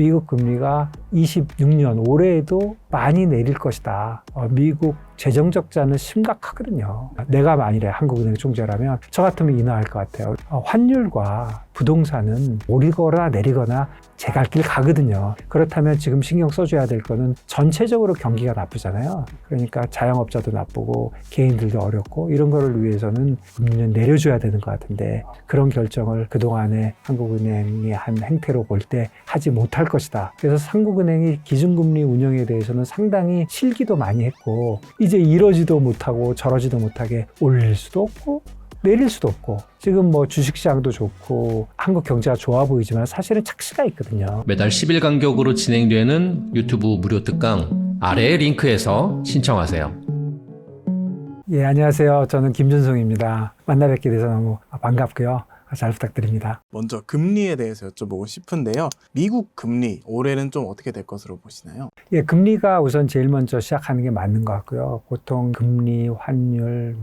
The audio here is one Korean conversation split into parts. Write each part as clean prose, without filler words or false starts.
미국 금리가 26년 올해에도 많이 내릴 것이다. 미국 재정 적자는 심각하거든요. 내가 만일에 한국은행 총재라면 저 같으면 인하할 것 같아요. 환율과 부동산은 오르거나 내리거나 제 갈 길 가거든요. 그렇다면 지금 신경 써줘야 될 거는 전체적으로 경기가 나쁘잖아요. 그러니까 자영업자도 나쁘고 개인들도 어렵고 이런 거를 위해서는 금리는 내려줘야 되는 것 같은데 그런 결정을 그동안에 한국은행이 한 행태로 볼 때 하지 못할 것이다. 그래서 한국은행이 기준금리 운영에 대해서는 상당히 실기도 많이 했고 이제 이러지도 못하고 저러지도 못하게 올릴 수도 없고 내릴 수도 없고 지금 뭐 주식시장도 좋고 한국 경제가 좋아 보이지만 사실은 착시가 있거든요. 매달 10일 간격으로 진행되는 유튜브 무료 특강 아래의 링크에서 신청하세요. 예, 안녕하세요. 저는 김준성입니다. 만나 뵙게 돼서 너무 반갑고요. 잘 부탁드립니다. 먼저 금리에 대해서 여쭤보고 싶은데요. 미국 금리 올해는 좀 어떻게 될 것으로 보시나요? 예, 금리가 우선 제일 먼저 시작하는 게 맞는 것 같고요. 보통 금리, 환율,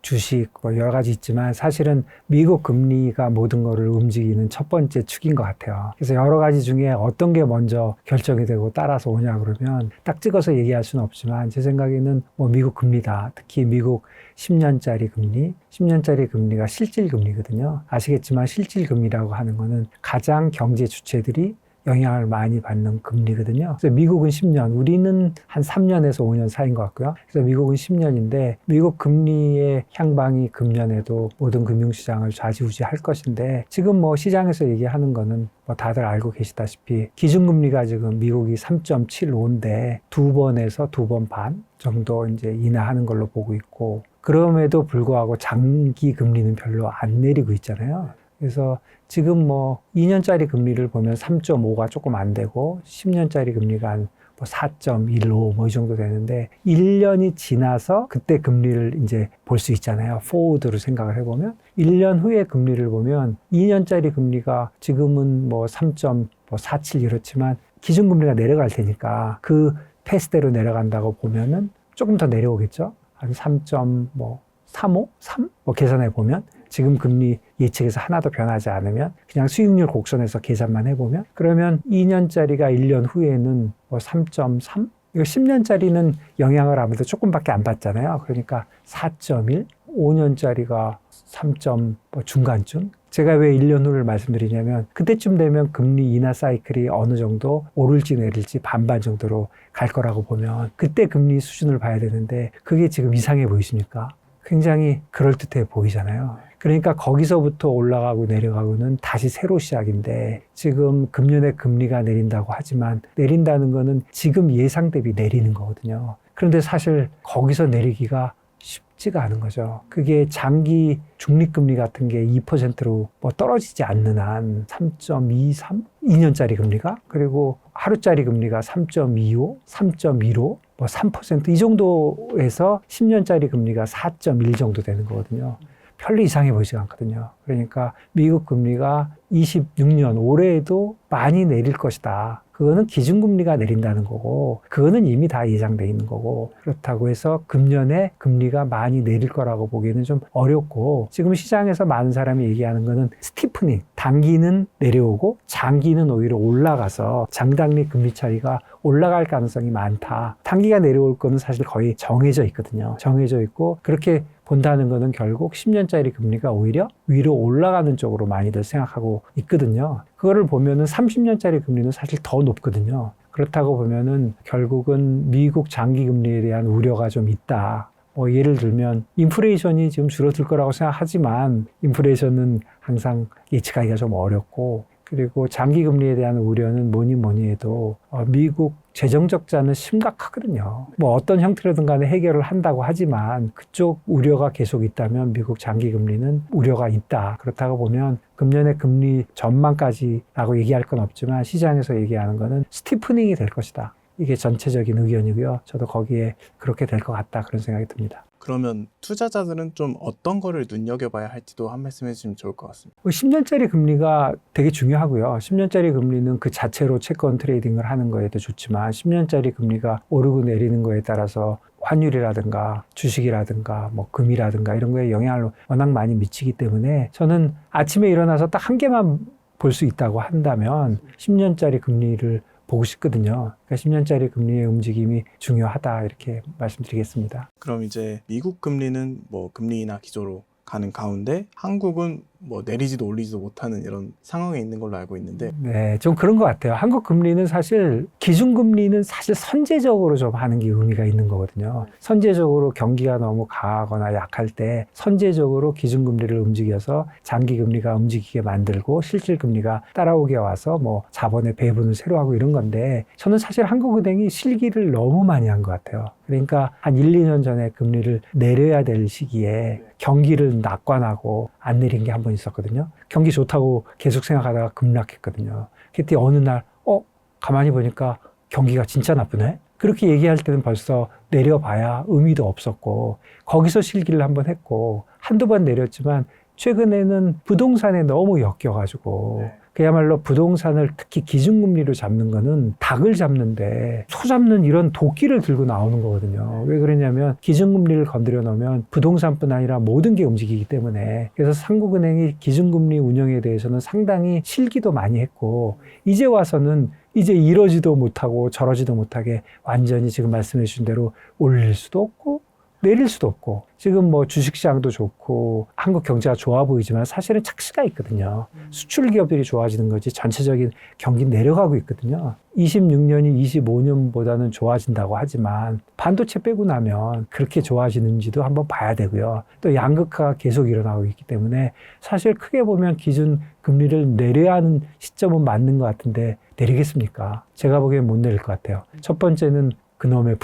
주식 여러 가지 있지만 사실은 미국 금리가 모든 거를 움직이는 첫 번째 축인 것 같아요. 그래서 여러 가지 중에 어떤 게 먼저 결정이 되고 따라서 오냐 그러면 딱 찍어서 얘기할 수는 없지만 제 생각에는 미국 금리다. 특히 미국 10년짜리 금리, 10년짜리 금리가 실질 금리거든요. 아시겠지만 실질 금리라고 하는 거는 가장 경제 주체들이 영향을 많이 받는 금리거든요. 그래서 미국은 10년, 우리는 한 3년에서 5년 사이인 것 같고요. 그래서 미국은 10년인데 미국 금리의 향방이 금년에도 모든 금융시장을 좌지우지할 것인데 지금 시장에서 얘기하는 거는 다들 알고 계시다시피 기준금리가 지금 미국이 3.75인데 2번에서 2번 반 정도 이제 인하하는 걸로 보고 있고 그럼에도 불구하고 장기 금리는 별로 안 내리고 있잖아요. 그래서 지금 2년짜리 금리를 보면 3.5가 조금 안 되고 10년짜리 금리가 한 4.15 이 정도 되는데 1년이 지나서 그때 금리를 이제 볼 수 있잖아요. 포워드로 생각을 해보면 1년 후에 금리를 보면 2년짜리 금리가 지금은 3.47 이렇지만 기준금리가 내려갈 테니까 그 페이스대로 내려간다고 보면은 조금 더 내려오겠죠. 한 3.35? 3? 계산해 보면 지금 금리 예측에서 하나도 변하지 않으면 그냥 수익률 곡선에서 계산만 해보면 그러면 2년짜리가 1년 후에는 3.3? 이거 10년짜리는 영향을 아무래도 조금밖에 안 받잖아요. 그러니까 4.1? 5년짜리가 3. 중간쯤? 제가 왜 1년 후를 말씀드리냐면 그때쯤 되면 금리 인하 사이클이 어느 정도 오를지 내릴지 반반 정도로 갈 거라고 보면 그때 금리 수준을 봐야 되는데 그게 지금 이상해 보이십니까? 굉장히 그럴듯해 보이잖아요. 그러니까 거기서부터 올라가고 내려가고는 다시 새로 시작인데 지금 금년에 금리가 내린다고 하지만 내린다는 거는 지금 예상 대비 내리는 거거든요. 그런데 사실 거기서 내리기가 쉽지가 않은 거죠. 그게 장기 중립금리 같은 게 2%로 떨어지지 않는 한 3.23? 2년짜리 금리가 그리고 하루짜리 금리가 3.25, 3.15 3% 이 정도에서 10년짜리 금리가 4.1 정도 되는 거거든요. 별로 이상해 보이지 않거든요. 그러니까 미국 금리가 26년 올해에도 많이 내릴 것이다. 그거는 기준금리가 내린다는 거고 그거는 이미 다 예상돼 있는 거고 그렇다고 해서 금년에 금리가 많이 내릴 거라고 보기에는 좀 어렵고 지금 시장에서 많은 사람이 얘기하는 거는 스티프닝, 단기는 내려오고 장기는 오히려 올라가서 장단기 금리 차이가 올라갈 가능성이 많다. 단기가 내려올 거는 사실 거의 정해져 있거든요. 정해져 있고 그렇게 본다는 거는 결국 10년짜리 금리가 오히려 위로 올라가는 쪽으로 많이들 생각하고 있거든요. 그거를 보면은 30년짜리 금리는 사실 더 높거든요. 그렇다고 보면은 결국은 미국 장기 금리에 대한 우려가 좀 있다. 예를 들면 인플레이션이 지금 줄어들 거라고 생각하지만 인플레이션은 항상 예측하기가 좀 어렵고 그리고 장기 금리에 대한 우려는 뭐니 해도 미국 재정 적자는 심각하거든요. 어떤 형태로든 간에 해결을 한다고 하지만 그쪽 우려가 계속 있다면 미국 장기 금리는 우려가 있다. 그렇다고 보면 금년의 금리 전망까지라고 얘기할 건 없지만 시장에서 얘기하는 거는 스티프닝이 될 것이다. 이게 전체적인 의견이고요. 저도 거기에 그렇게 될 것 같다. 그런 생각이 듭니다. 그러면 투자자들은 좀 어떤 거를 눈여겨봐야 할지도 한 말씀 해주시면 좋을 것 같습니다. 10년짜리 금리가 되게 중요하고요. 10년짜리 금리는 그 자체로 채권 트레이딩을 하는 거에도 좋지만 10년짜리 금리가 오르고 내리는 거에 따라서 환율이라든가 주식이라든가 금이라든가 이런 거에 영향을 워낙 많이 미치기 때문에 저는 아침에 일어나서 딱 한 개만 볼 수 있다고 한다면 10년짜리 금리를 보고 싶거든요. 그러니까 10년짜리 금리의 움직임이 중요하다 이렇게 말씀드리겠습니다. 그럼 이제 미국 금리는 뭐 금리 인하 기조로 가는 가운데 한국은 뭐 내리지도 올리지도 못하는 이런 상황에 있는 걸로 알고 있는데 네, 좀 그런 것 같아요. 한국 금리는 사실 기준금리는 사실 선제적으로 좀 하는 게 의미가 있는 거거든요. 선제적으로 경기가 너무 강하거나 약할 때 선제적으로 기준금리를 움직여서 장기금리가 움직이게 만들고 실질금리가 따라오게 와서 뭐 자본의 배분을 새로 하고 이런 건데 저는 사실 한국은행이 실기를 너무 많이 한 것 같아요. 그러니까 한 1, 2년 전에 금리를 내려야 될 시기에 경기를 낙관하고 안 내린 게 한 번 있었거든요. 경기 좋다고 계속 생각하다가 급락했거든요. 그때 어느 날 가만히 보니까 경기가 진짜 나쁘네? 그렇게 얘기할 때는 벌써 내려봐야 의미도 없었고 거기서 실기를 한번 했고 한두 번 내렸지만 최근에는 부동산에 너무 엮여가지고 그야말로 부동산을 특히 기준금리로 잡는 거는 닭을 잡는데 소 잡는 이런 도끼를 들고 나오는 거거든요. 왜 그러냐면 기준금리를 건드려 놓으면 부동산뿐 아니라 모든 게 움직이기 때문에 그래서 한국은행이 기준금리 운영에 대해서는 상당히 실기도 많이 했고 이제 와서는 이제 이러지도 못하고 저러지도 못하게 완전히 지금 말씀해 주신 대로 올릴 수도 없고 내릴 수도 없고 지금 뭐 주식시장도 좋고 한국 경제가 좋아 보이지만 사실은 착시가 있거든요. 수출 기업들이 좋아지는 거지 전체적인 경기 내려가고 있거든요. 26년이 25년보다는 좋아진다고 하지만 반도체 빼고 나면 그렇게 좋아지는지도 한번 봐야 되고요. 또 양극화가 계속 일어나고 있기 때문에 사실 크게 보면 기준 금리를 내려야 하는 시점은 맞는 것 같은데 내리겠습니까? 제가 보기엔 못 내릴 것 같아요. 첫 번째는 그놈의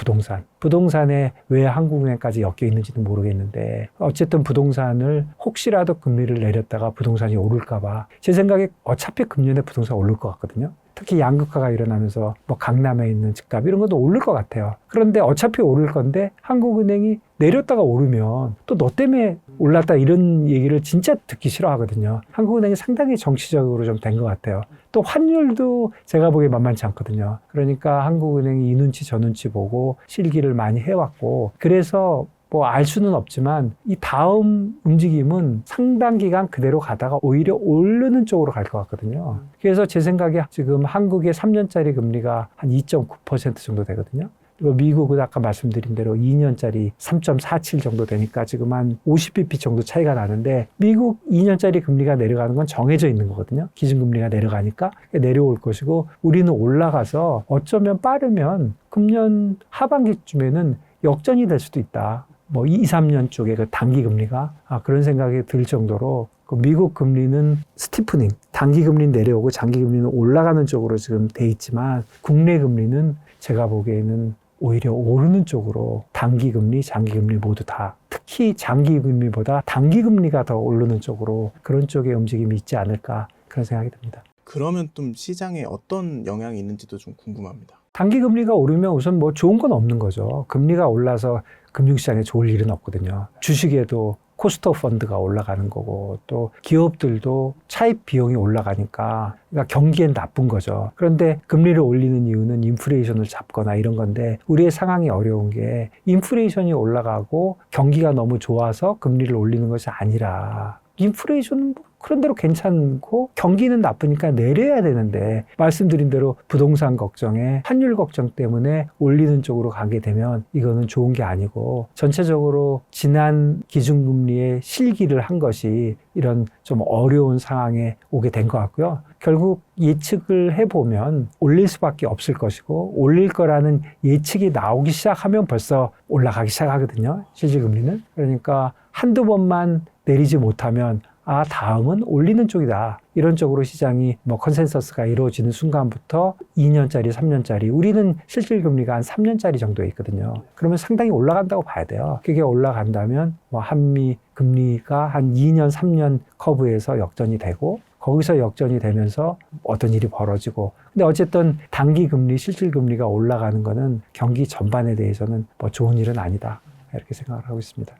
부동산에 왜 한국은행까지 엮여 있는지는 모르겠는데 어쨌든 부동산을 혹시라도 금리를 내렸다가 부동산이 오를까봐 제 생각에 어차피 금년에 부동산 오를 것 같거든요. 특히 양극화가 일어나면서 뭐 강남에 있는 집값 이런 것도 오를 것 같아요. 그런데 어차피 오를 건데 한국은행이 내렸다가 오르면 또 너 때문에 올랐다 이런 얘기를 진짜 듣기 싫어하거든요. 한국은행이 상당히 정치적으로 좀 된 것 같아요. 또 환율도 제가 보기에 만만치 않거든요. 그러니까 한국은행이 이 눈치 저 눈치 보고 실기를 많이 해왔고 그래서 뭐 알 수는 없지만 이 다음 움직임은 상당 기간 그대로 가다가 오히려 오르는 쪽으로 갈 것 같거든요. 그래서 제 생각에 지금 한국의 3년짜리 금리가 한 2.9% 정도 되거든요. 그리고 미국은 아까 말씀드린 대로 2년짜리 3.47 정도 되니까 지금 한 50bp 정도 차이가 나는데 미국 2년짜리 금리가 내려가는 건 정해져 있는 거거든요. 기준금리가 내려가니까 내려올 것이고 우리는 올라가서 어쩌면 빠르면 금년 하반기쯤에는 역전이 될 수도 있다. 뭐 2, 3년 쪽에 그 단기 금리가 그런 생각이 들 정도로 그 미국 금리는 스티프닝, 단기 금리는 내려오고 장기 금리는 올라가는 쪽으로 지금 돼 있지만 국내 금리는 제가 보기에는 오히려 오르는 쪽으로 단기 금리, 장기 금리 모두 다 특히 장기 금리보다 단기 금리가 더 오르는 쪽으로 그런 쪽의 움직임이 있지 않을까 그런 생각이 듭니다. 그러면 좀 시장에 어떤 영향이 있는지도 좀 궁금합니다. 단기 금리가 오르면 우선 뭐 좋은 건 없는 거죠. 금리가 올라서 금융시장에 좋을 일은 없거든요. 주식에도 코스트 오브 펀드가 올라가는 거고 또 기업들도 차입 비용이 올라가니까 그러니까 경기엔 나쁜 거죠. 그런데 금리를 올리는 이유는 인플레이션을 잡거나 이런 건데 우리의 상황이 어려운 게 인플레이션이 올라가고 경기가 너무 좋아서 금리를 올리는 것이 아니라 인플레이션은 그런 대로 괜찮고 경기는 나쁘니까 내려야 되는데 말씀드린 대로 부동산 걱정에 환율 걱정 때문에 올리는 쪽으로 가게 되면 이거는 좋은 게 아니고 전체적으로 지난 기준금리에 실기를 한 것이 이런 좀 어려운 상황에 오게 된 것 같고요. 결국 예측을 해보면 올릴 수밖에 없을 것이고 올릴 거라는 예측이 나오기 시작하면 벌써 올라가기 시작하거든요. 실질금리는. 그러니까 한두 번만 내리지 못하면 다음은 올리는 쪽이다. 이런 쪽으로 시장이 뭐 컨센서스가 이루어지는 순간부터 2년짜리, 3년짜리 우리는 실질금리가 한 3년짜리 정도에 있거든요. 그러면 상당히 올라간다고 봐야 돼요. 그게 올라간다면 뭐 한미 금리가 한 2년, 3년 커브에서 역전이 되고 거기서 역전이 되면서 어떤 일이 벌어지고 근데 어쨌든 단기 금리, 실질 금리가 올라가는 거는 경기 전반에 대해서는 뭐 좋은 일은 아니다. 이렇게 생각을 하고 있습니다.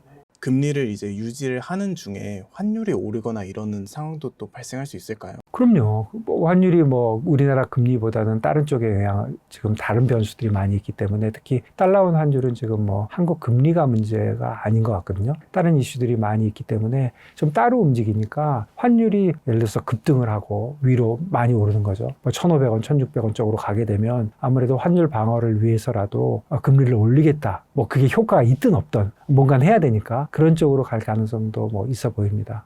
금리를 이제 유지를 하는 중에 환율이 오르거나 이러는 상황도 또 발생할 수 있을까요? 그럼요. 뭐 환율이 뭐 우리나라 금리보다는 다른 쪽에 영향, 지금 다른 변수들이 많이 있기 때문에 특히 달러원 환율은 지금 뭐 한국 금리가 문제가 아닌 것 같거든요. 다른 이슈들이 많이 있기 때문에 좀 따로 움직이니까 환율이 예를 들어서 급등을 하고 위로 많이 오르는 거죠. 뭐 1,500원, 1,600원 쪽으로 가게 되면 아무래도 환율 방어를 위해서라도 금리를 올리겠다. 뭐 그게 효과가 있든 없든 뭔가는 해야 되니까 그런 쪽으로 갈 가능성도 뭐 있어 보입니다.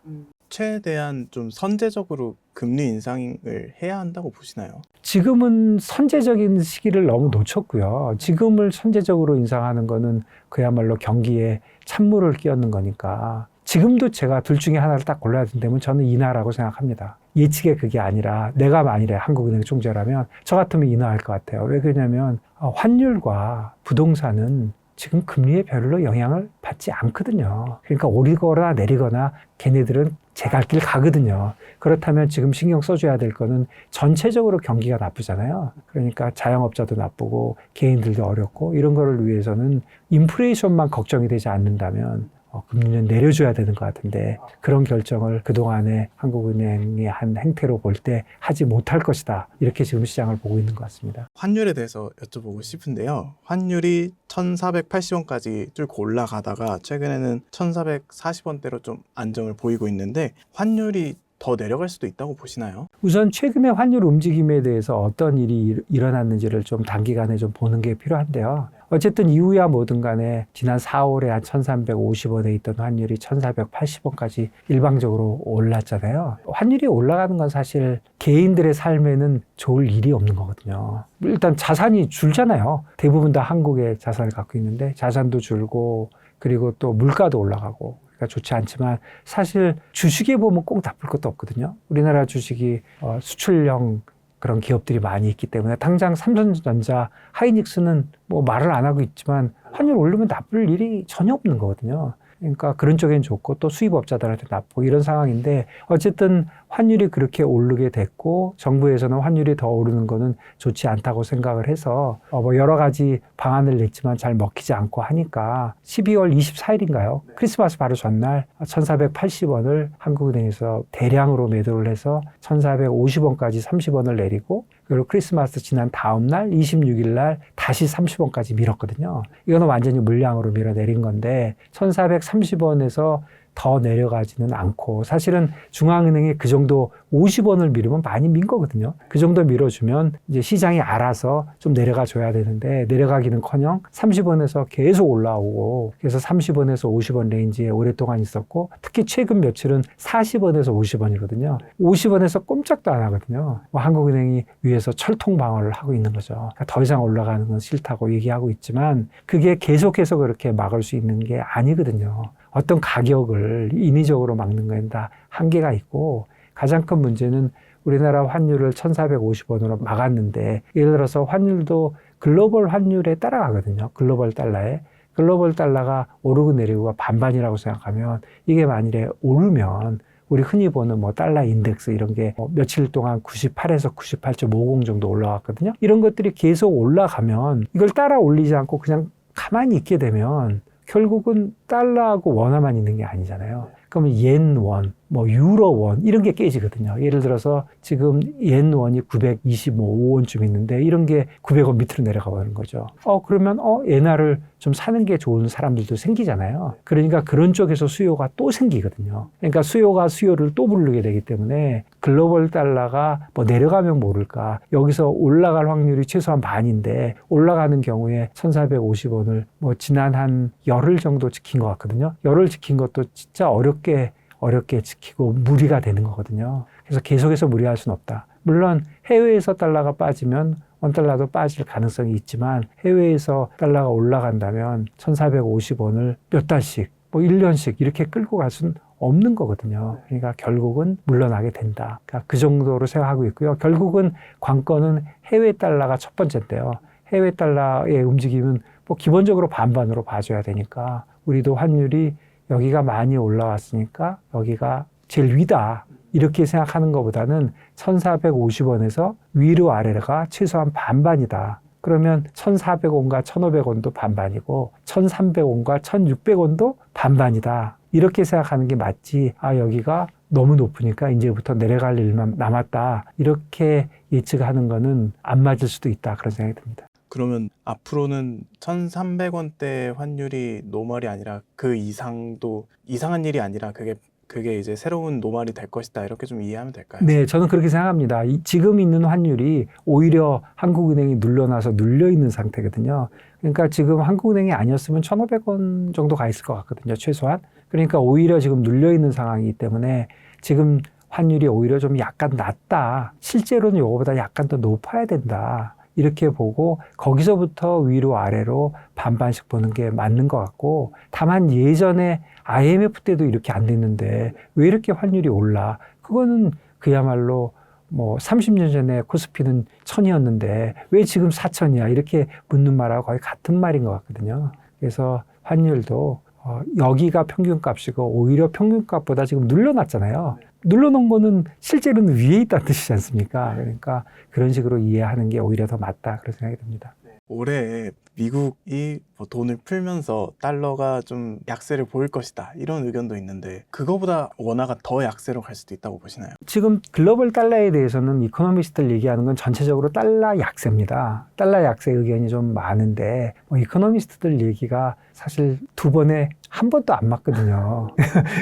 최대한 좀 선제적으로 금리 인상을 해야 한다고 보시나요? 지금은 선제적인 시기를 너무 놓쳤고요. 지금을 선제적으로 인상하는 거는 그야말로 경기에 찬물을 끼얹는 거니까 지금도 제가 둘 중에 하나를 딱 골라야 된다면 저는 인하라고 생각합니다. 예측의 그게 아니라 내가 만일에 한국은행 총재라면 저 같으면 인하할 것 같아요. 왜 그러냐면 환율과 부동산은 지금 금리에 별로 영향을 받지 않거든요. 그러니까 오르거나 내리거나 걔네들은 제 갈 길 가거든요. 그렇다면 지금 신경 써줘야 될 거는 전체적으로 경기가 나쁘잖아요. 그러니까 자영업자도 나쁘고 개인들도 어렵고 이런 거를 위해서는 인플레이션만 걱정이 되지 않는다면 금리는 내려줘야 되는 것 같은데 그런 결정을 그동안에 한국은행이 한 행태로 볼 때 하지 못할 것이다. 이렇게 지금 시장을 보고 있는 것 같습니다. 환율에 대해서 여쭤보고 싶은데요. 환율이 1,480원까지 뚫고 올라가다가 최근에는 1,440원대로 좀 안정을 보이고 있는데 환율이 더 내려갈 수도 있다고 보시나요? 우선 최근의 환율 움직임에 대해서 어떤 일이 일어났는지를 좀 단기간에 좀 보는 게 필요한데요. 어쨌든 이후야 뭐든 간에 지난 4월에 한 1,350원에 있던 환율이 1,480원까지 일방적으로 올랐잖아요. 환율이 올라가는 건 사실 개인들의 삶에는 좋을 일이 없는 거거든요. 일단 자산이 줄잖아요. 대부분 다 한국에 자산을 갖고 있는데 자산도 줄고 그리고 또 물가도 올라가고 그러니까 좋지 않지만 사실 주식에 보면 꼭 나쁠 것도 없거든요. 우리나라 주식이 수출형 그런 기업들이 많이 있기 때문에 당장 삼성전자, 하이닉스는 뭐 말을 안 하고 있지만 환율 오르면 나쁠 일이 전혀 없는 거거든요. 그러니까 그런 쪽엔 좋고 또 수입업자들한테 나쁘고 이런 상황인데 어쨌든 환율이 그렇게 오르게 됐고 정부에서는 환율이 더 오르는 거는 좋지 않다고 생각을 해서 뭐 여러 가지 방안을 냈지만 잘 먹히지 않고 하니까 12월 24일인가요? 크리스마스 바로 전날 1,480원을 한국은행에서 대량으로 매도를 해서 1,450원까지 30원을 내리고 그리고 크리스마스 지난 다음 날 26일 날 다시 30원까지 밀었거든요. 이거는 완전히 물량으로 밀어내린 건데 1,430원에서 더 내려가지는 않고 사실은 중앙은행이 그 정도 50원을 밀으면 많이 민 거거든요. 그 정도 밀어주면 이제 시장이 알아서 좀 내려가 줘야 되는데 내려가기는커녕 30원에서 계속 올라오고 그래서 30원에서 50원 레인지에 오랫동안 있었고 특히 최근 며칠은 40원에서 50원이거든요. 50원에서 꼼짝도 안 하거든요. 한국은행이 위에서 철통 방어를 하고 있는 거죠. 그러니까 더 이상 올라가는 건 싫다고 얘기하고 있지만 그게 계속해서 그렇게 막을 수 있는 게 아니거든요. 어떤 가격을 인위적으로 막는 건 다 한계가 있고 가장 큰 문제는 우리나라 환율을 1,450원으로 막았는데 예를 들어서 환율도 글로벌 환율에 따라가거든요. 글로벌 달러에. 글로벌 달러가 오르고 내리고가 반반이라고 생각하면 이게 만일에 오르면 우리 흔히 보는 뭐 달러 인덱스 이런 게 며칠 동안 98에서 98.50 정도 올라갔거든요. 이런 것들이 계속 올라가면 이걸 따라 올리지 않고 그냥 가만히 있게 되면 결국은 달러하고 원화만 있는 게 아니잖아요. 그러면 옌 원, 뭐 유로 원 이런 게 깨지거든요. 예를 들어서 지금 옌 원이 925원쯤 있는데 이런 게 900원 밑으로 내려가 버리는 거죠. 그러면 엔화를 좀 사는 게 좋은 사람들도 생기잖아요. 그러니까 그런 쪽에서 수요가 또 생기거든요. 그러니까 수요가 수요를 또 부르게 되기 때문에 글로벌 달러가 뭐 내려가면 모를까. 여기서 올라갈 확률이 최소한 반인데 올라가는 경우에 1,450원을 뭐 지난 한 열흘 정도 지킨 것 같거든요. 열흘 지킨 것도 진짜 어렵게 지키고 무리가 되는 거거든요. 그래서 계속해서 무리할 수는 없다. 물론 해외에서 달러가 빠지면 원달러도 빠질 가능성이 있지만 해외에서 달러가 올라간다면 1,450원을 몇 달씩 뭐 1년씩 이렇게 끌고 갈 수는 없는 거거든요. 그러니까 결국은 물러나게 된다. 그러니까 그 정도로 생각하고 있고요. 결국은 관건은 해외 달러가 첫 번째인데요. 해외 달러의 움직임은 뭐 기본적으로 반반으로 봐줘야 되니까 우리도 환율이 여기가 많이 올라왔으니까 여기가 제일 위다. 이렇게 생각하는 것보다는 1,450원에서 위로 아래가 최소한 반반이다. 그러면 1,400원과 1,500원도 반반이고 1,300원과 1,600원도 반반이다. 이렇게 생각하는 게 맞지. 아, 여기가 너무 높으니까 이제부터 내려갈 일만 남았다. 이렇게 예측하는 거는 안 맞을 수도 있다. 그런 생각이 듭니다. 그러면 앞으로는 1,300원대 환율이 노멀이 아니라 그 이상도 이상한 일이 아니라 그게 이제 새로운 노멀이 될 것이다. 이렇게 좀 이해하면 될까요? 네, 저는 그렇게 생각합니다. 지금 있는 환율이 오히려 한국은행이 눌러놔서 눌려 있는 상태거든요. 그러니까 지금 한국은행이 아니었으면 1,500원 정도 가 있을 것 같거든요. 최소한. 그러니까 오히려 지금 눌려 있는 상황이기 때문에 지금 환율이 오히려 좀 약간 낮다. 실제로는 이거보다 약간 더 높아야 된다. 이렇게 보고 거기서부터 위로 아래로 반반씩 보는 게 맞는 것 같고, 다만 예전에 IMF 때도 이렇게 안 됐는데 왜 이렇게 환율이 올라? 그거는 그야말로 뭐 30년 전에 코스피는 1,000이었는데 왜 지금 4,000이야? 이렇게 묻는 말하고 거의 같은 말인 것 같거든요. 그래서 환율도 여기가 평균값이고 오히려 평균값보다 지금 눌러놨잖아요. 눌러놓은 거는 실제로는 위에 있다는 뜻이지 않습니까? 그러니까 그런 식으로 이해하는 게 오히려 더 맞다. 그런 생각이 듭니다. 올해 미국이 뭐 돈을 풀면서 달러가 좀 약세를 보일 것이다. 이런 의견도 있는데 그거보다 원화가 더 약세로 갈 수도 있다고 보시나요? 지금 글로벌 달러에 대해서는 이코노미스트들 얘기하는 건 전체적으로 달러 약세입니다. 달러 약세 의견이 좀 많은데 이코노미스트들 얘기가 사실 두 번에 한 번도 안 맞거든요.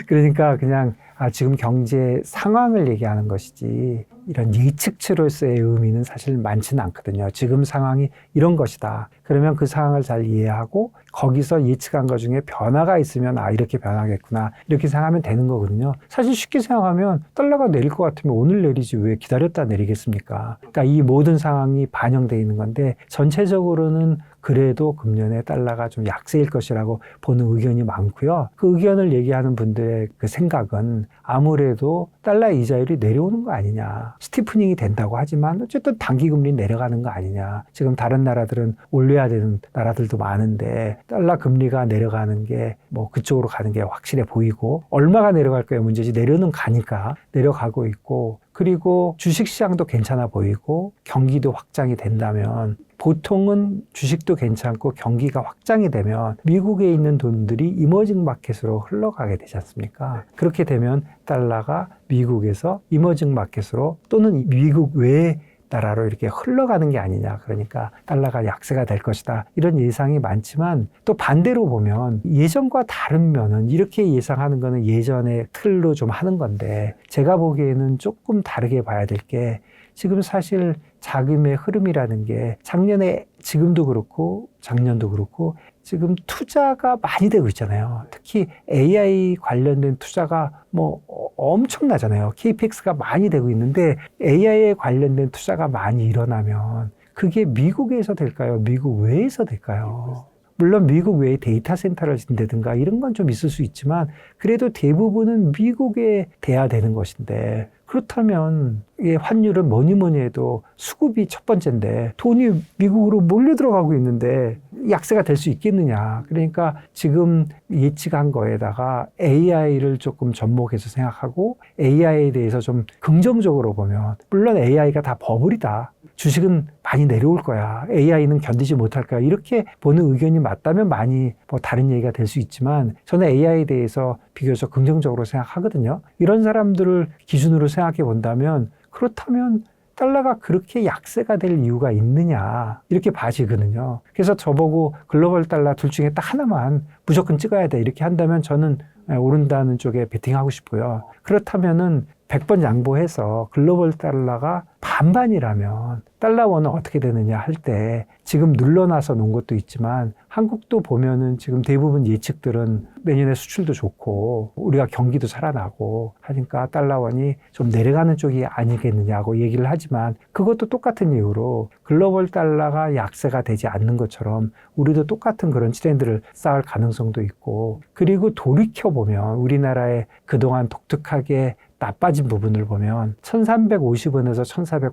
그러니까 그냥 지금 경제 상황을 얘기하는 것이지 이런 예측치로서의 의미는 사실 많지는 않거든요. 지금 상황이 이런 것이다. 그러면 그 상황을 잘 이해하고 거기서 예측한 것 중에 변화가 있으면 이렇게 변하겠구나. 이렇게 생각하면 되는 거거든요. 사실 쉽게 생각하면 달러가 내릴 것 같으면 오늘 내리지 왜 기다렸다 내리겠습니까? 그러니까 이 모든 상황이 반영되어 있는 건데 전체적으로는 그래도 금년에 달러가 좀 약세일 것이라고 보는 의견이 많고요. 그 의견을 얘기하는 분들의 그 생각은 아무래도 달러 이자율이 내려오는 거 아니냐. 스티프닝이 된다고 하지만 어쨌든 단기금리 내려가는 거 아니냐. 지금 다른 나라들은 올려야 되는 나라들도 많은데 달러 금리가 내려가는 게 뭐 그쪽으로 가는 게 확실해 보이고 얼마가 내려갈까요 문제지 내려는 가니까 내려가고 있고 그리고 주식시장도 괜찮아 보이고 경기도 확장이 된다면 보통은 주식도 괜찮고 경기가 확장이 되면 미국에 있는 돈들이 이머징 마켓으로 흘러가게 되지 않습니까? 그렇게 되면 달러가 미국에서 이머징 마켓으로 또는 미국 외의 나라로 이렇게 흘러가는 게 아니냐. 그러니까 달러가 약세가 될 것이다. 이런 예상이 많지만 또 반대로 보면 예전과 다른 면은 이렇게 예상하는 거는 예전의 틀로 좀 하는 건데 제가 보기에는 조금 다르게 봐야 될 게 지금 사실 자금의 흐름이라는 게 작년에 지금도 그렇고 작년도 그렇고 지금 투자가 많이 되고 있잖아요. 특히 AI 관련된 투자가 뭐 엄청나잖아요. KPX가 많이 되고 있는데 AI에 관련된 투자가 많이 일어나면 그게 미국에서 될까요? 미국 외에서 될까요? 물론 미국 외에 데이터 센터를 진다든가 이런 건 좀 있을 수 있지만 그래도 대부분은 미국에 돼야 되는 것인데 그렇다면 이 환율은 뭐니 해도 수급이 첫 번째인데 돈이 미국으로 몰려 들어가고 있는데 약세가 될 수 있겠느냐. 그러니까 지금 예측한 거에다가 AI를 조금 접목해서 생각하고 AI에 대해서 좀 긍정적으로 보면 물론 AI가 다 버블이다. 주식은 많이 내려올 거야. AI는 견디지 못할 거야. 이렇게 보는 의견이 맞다면 많이 뭐 다른 얘기가 될 수 있지만 저는 AI에 대해서 비교적 긍정적으로 생각하거든요. 이런 사람들을 기준으로 생각해 본다면 그렇다면 달러가 그렇게 약세가 될 이유가 있느냐 이렇게 봐지거든요. 그래서 저보고 글로벌 달러 둘 중에 딱 하나만 무조건 찍어야 돼 이렇게 한다면 저는 오른다는 쪽에 베팅하고 싶고요. 그렇다면은 100번 양보해서 글로벌 달러가 반반이라면 달러원은 어떻게 되느냐 할 때 지금 눌러놔서 놓은 것도 있지만 한국도 보면은 지금 대부분 예측들은 내년에 수출도 좋고 우리가 경기도 살아나고 하니까 달러원이 좀 내려가는 쪽이 아니겠느냐고 얘기를 하지만 그것도 똑같은 이유로 글로벌 달러가 약세가 되지 않는 것처럼 우리도 똑같은 그런 트렌드를 쌓을 가능성도 있고 그리고 돌이켜보면 우리나라의 그동안 독특하게 나빠진 부분을 보면 1350원에서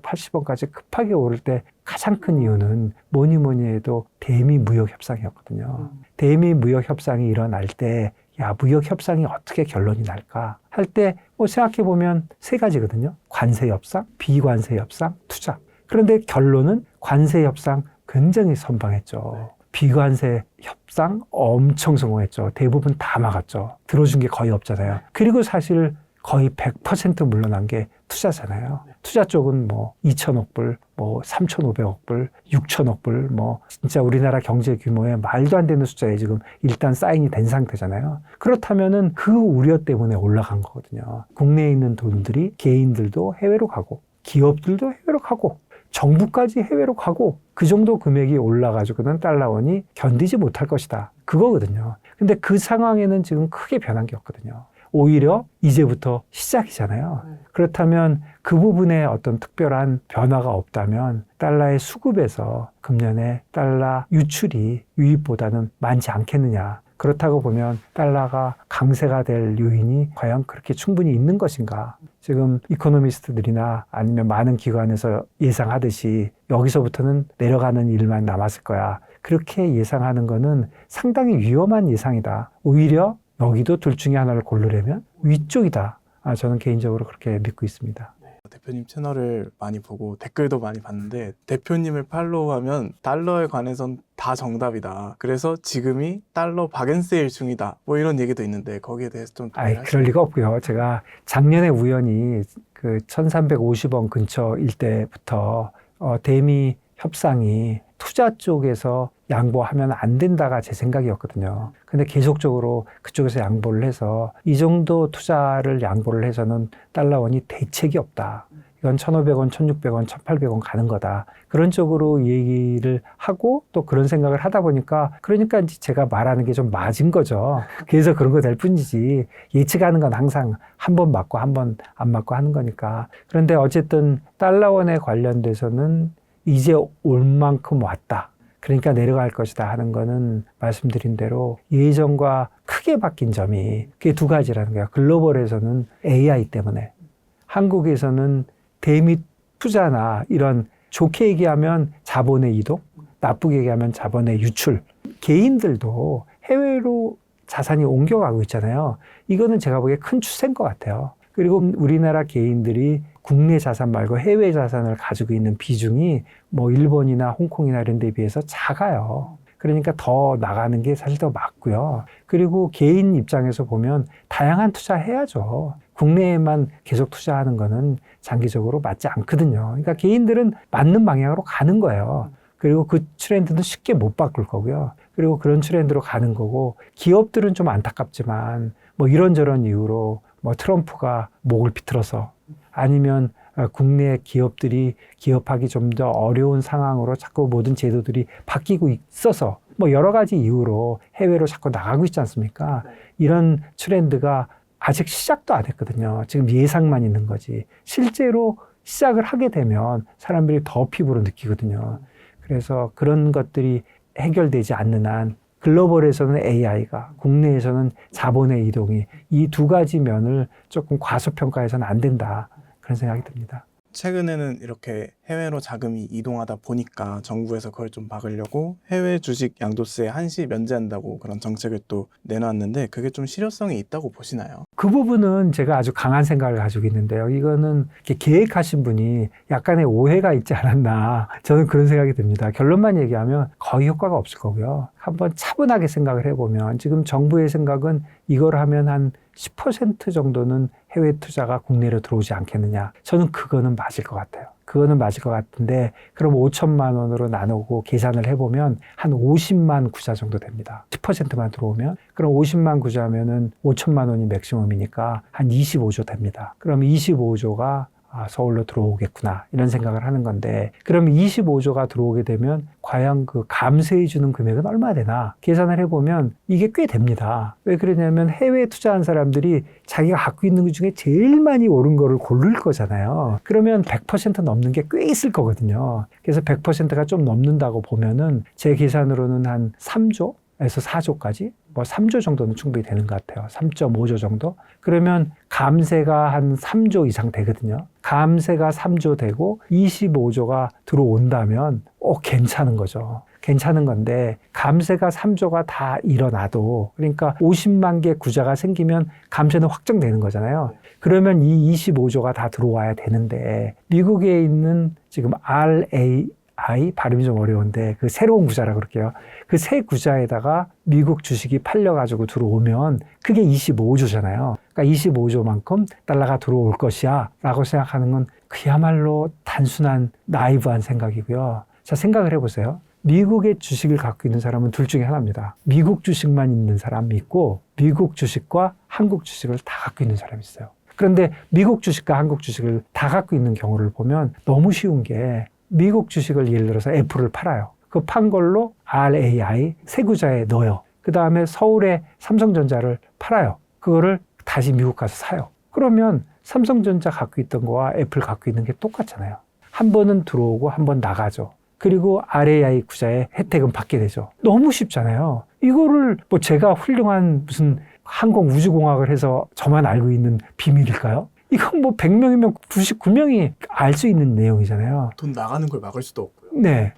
1480원까지 급하게 오를 때 가장 큰 이유는 뭐니 해도 대미 무역 협상이었거든요. 대미 무역 협상이 일어날 때 무역 협상이 어떻게 결론이 날까 할 때 생각해보면 세 가지거든요. 관세 협상, 비관세 협상, 투자. 그런데 결론은 관세 협상 굉장히 선방했죠. 비관세 협상 엄청 성공했죠. 대부분 다 막았죠. 들어준 게 거의 없잖아요. 그리고 사실 거의 100% 물러난 게 투자잖아요. 투자 쪽은 뭐 2천억 불, 뭐 3,500억 불, 6천억 불, 뭐 진짜 우리나라 경제 규모의 말도 안 되는 숫자에 지금 일단 사인이 된 상태잖아요. 그렇다면은 그 우려 때문에 올라간 거거든요. 국내에 있는 돈들이 개인들도 해외로 가고 기업들도 해외로 가고 정부까지 해외로 가고 그 정도 금액이 올라가지고는 달러원이 견디지 못할 것이다. 그거거든요. 근데 그 상황에는 지금 크게 변한 게 없거든요. 오히려 이제부터 시작이잖아요. 그렇다면 그 부분에 어떤 특별한 변화가 없다면 달러의 수급에서 금년에 달러 유출이 유입보다는 많지 않겠느냐. 그렇다고 보면 달러가 강세가 될 요인이 과연 그렇게 충분히 있는 것인가. 지금 이코노미스트들이나 아니면 많은 기관에서 예상하듯이 여기서부터는 내려가는 일만 남았을 거야. 그렇게 예상하는 거는 상당히 위험한 예상이다. 오히려 여기도 둘 중에 하나를 고르려면 위쪽이다. 저는 개인적으로 그렇게 믿고 있습니다. 대표님 채널을 많이 보고 댓글도 많이 봤는데 대표님을 팔로우하면 달러에 관해선 다 정답이다. 그래서 지금이 달러 박앤세일 중이다. 뭐 이런 얘기도 있는데 거기에 대해서 좀 그럴 리가 없고요. 제가 작년에 우연히 그 1350원 근처일 때부터 대미 협상이 투자 쪽에서 양보하면 안 된다가 제 생각이었거든요. 근데 계속적으로 그쪽에서 양보를 해서 이 정도 투자를 양보를 해서는 달러원이 대책이 없다. 이건 1,500원, 1,600원, 1,800원 가는 거다. 그런 쪽으로 얘기를 하고 또 그런 생각을 하다 보니까 그러니까 이제 제가 말하는 게 좀 맞은 거죠. 그래서 그런 거 될 뿐이지 예측하는 건 항상 한 번 맞고 한 번 안 맞고 하는 거니까. 그런데 어쨌든 달러원에 관련돼서는 이제 올 만큼 왔다. 그러니까 내려갈 것이다 하는 거는 말씀드린 대로 예전과 크게 바뀐 점이 그게 두 가지라는 거예요. 글로벌에서는 AI 때문에, 한국에서는 대미 투자나 이런 좋게 얘기하면 자본의 이동, 나쁘게 얘기하면 자본의 유출. 개인들도 해외로 자산이 옮겨가고 있잖아요. 이거는 제가 보기에 큰 추세인 것 같아요. 그리고 우리나라 개인들이 국내 자산 말고 해외 자산을 가지고 있는 비중이 뭐 일본이나 홍콩이나 이런 데 비해서 작아요. 그러니까 더 나가는 게 사실 더 맞고요. 그리고 개인 입장에서 보면 다양한 투자 해야죠. 국내에만 계속 투자하는 거는 장기적으로 맞지 않거든요. 그러니까 개인들은 맞는 방향으로 가는 거예요. 그리고 그 트렌드는 쉽게 못 바꿀 거고요. 그리고 그런 트렌드로 가는 거고, 기업들은 좀 안타깝지만 뭐 이런저런 이유로 뭐 트럼프가 목을 비틀어서 아니면 국내 기업들이 기업하기 좀 더 어려운 상황으로 자꾸 모든 제도들이 바뀌고 있어서 뭐 여러 가지 이유로 해외로 자꾸 나가고 있지 않습니까? 이런 트렌드가 아직 시작도 안 했거든요. 지금 예상만 있는 거지. 실제로 시작을 하게 되면 사람들이 더 피부로 느끼거든요. 그래서 그런 것들이 해결되지 않는 한 글로벌에서는 AI가, 국내에서는 자본의 이동이, 이 두 가지 면을 조금 과소평가해서는 안 된다. 그런 생각이 듭니다. 최근에는 이렇게 해외로 자금이 이동하다 보니까 정부에서 그걸 좀 막으려고 해외 주식 양도세 한시 면제한다고 그런 정책을 또 내놨는데 그게 좀 실효성이 있다고 보시나요? 그 부분은 제가 아주 강한 생각을 가지고 있는데요. 이거는 이렇게 계획하신 분이 약간의 오해가 있지 않았나, 저는 그런 생각이 듭니다. 결론만 얘기하면 거의 효과가 없을 거고요. 한번 차분하게 생각을 해보면 지금 정부의 생각은 이걸 하면 한 10% 정도는 해외 투자가 국내로 들어오지 않겠느냐. 저는 그거는 맞을 것 같아요. 그거는 맞을 것 같은데, 그럼 5천만 원으로 나누고 계산을 해보면 한 50만 구자 정도 됩니다. 10%만 들어오면. 그럼 50만 구자면은 5천만 원이 맥시멈이니까 한 25조 됩니다. 그럼 25조가 서울로 들어오겠구나, 이런 생각을 하는 건데, 그럼 25조가 들어오게 되면 과연 그 감세해 주는 금액은 얼마 되나 계산을 해보면 이게 꽤 됩니다. 왜 그러냐면 해외에 투자한 사람들이 자기가 갖고 있는 것 중에 제일 많이 오른 거를 고를 거잖아요. 그러면 100% 넘는 게 꽤 있을 거거든요. 그래서 100%가 좀 넘는다고 보면은 제 계산으로는 한 3조? 에서 4조까지 뭐 3조 정도는 충분히 되는 것 같아요. 3.5조 정도. 그러면 감세가 한 3조 이상 되거든요. 감세가 3조 되고 25조가 들어온다면 괜찮은 거죠. 괜찮은 건데, 감세가 3조가 다 일어나도, 그러니까 50만 개 구자가 생기면 감세는 확정되는 거잖아요. 그러면 이 25조가 다 들어와야 되는데, 미국에 있는 지금 발음이 좀 어려운데 그 새로운 구자라 그럴게요. 그 새 구자에다가 미국 주식이 팔려가지고 들어오면 그게 25조잖아요. 그러니까 25조만큼 달러가 들어올 것이야 라고 생각하는 건 그야말로 단순한 나이브한 생각이고요. 자, 생각을 해보세요. 미국의 주식을 갖고 있는 사람은 둘 중에 하나입니다. 미국 주식만 있는 사람이 있고 미국 주식과 한국 주식을 다 갖고 있는 사람이 있어요. 그런데 미국 주식과 한국 주식을 다 갖고 있는 경우를 보면 너무 쉬운 게 미국 주식을 예를 들어서 애플을 팔아요. 그 판 걸로 RAI 세구자에 넣어요. 그 다음에 서울에 삼성전자를 팔아요. 그거를 다시 미국 가서 사요. 그러면 삼성전자 갖고 있던 거와 애플 갖고 있는 게 똑같잖아요. 한 번은 들어오고 한 번 나가죠. 그리고 RAI 구자의 혜택은 받게 되죠. 너무 쉽잖아요. 이거를 뭐 제가 훌륭한 무슨 항공우주공학을 해서 저만 알고 있는 비밀일까요? 이건 뭐 100명이면 99명이 알 수 있는 내용이잖아요. 돈 나가는 걸 막을 수도 없고요. 네.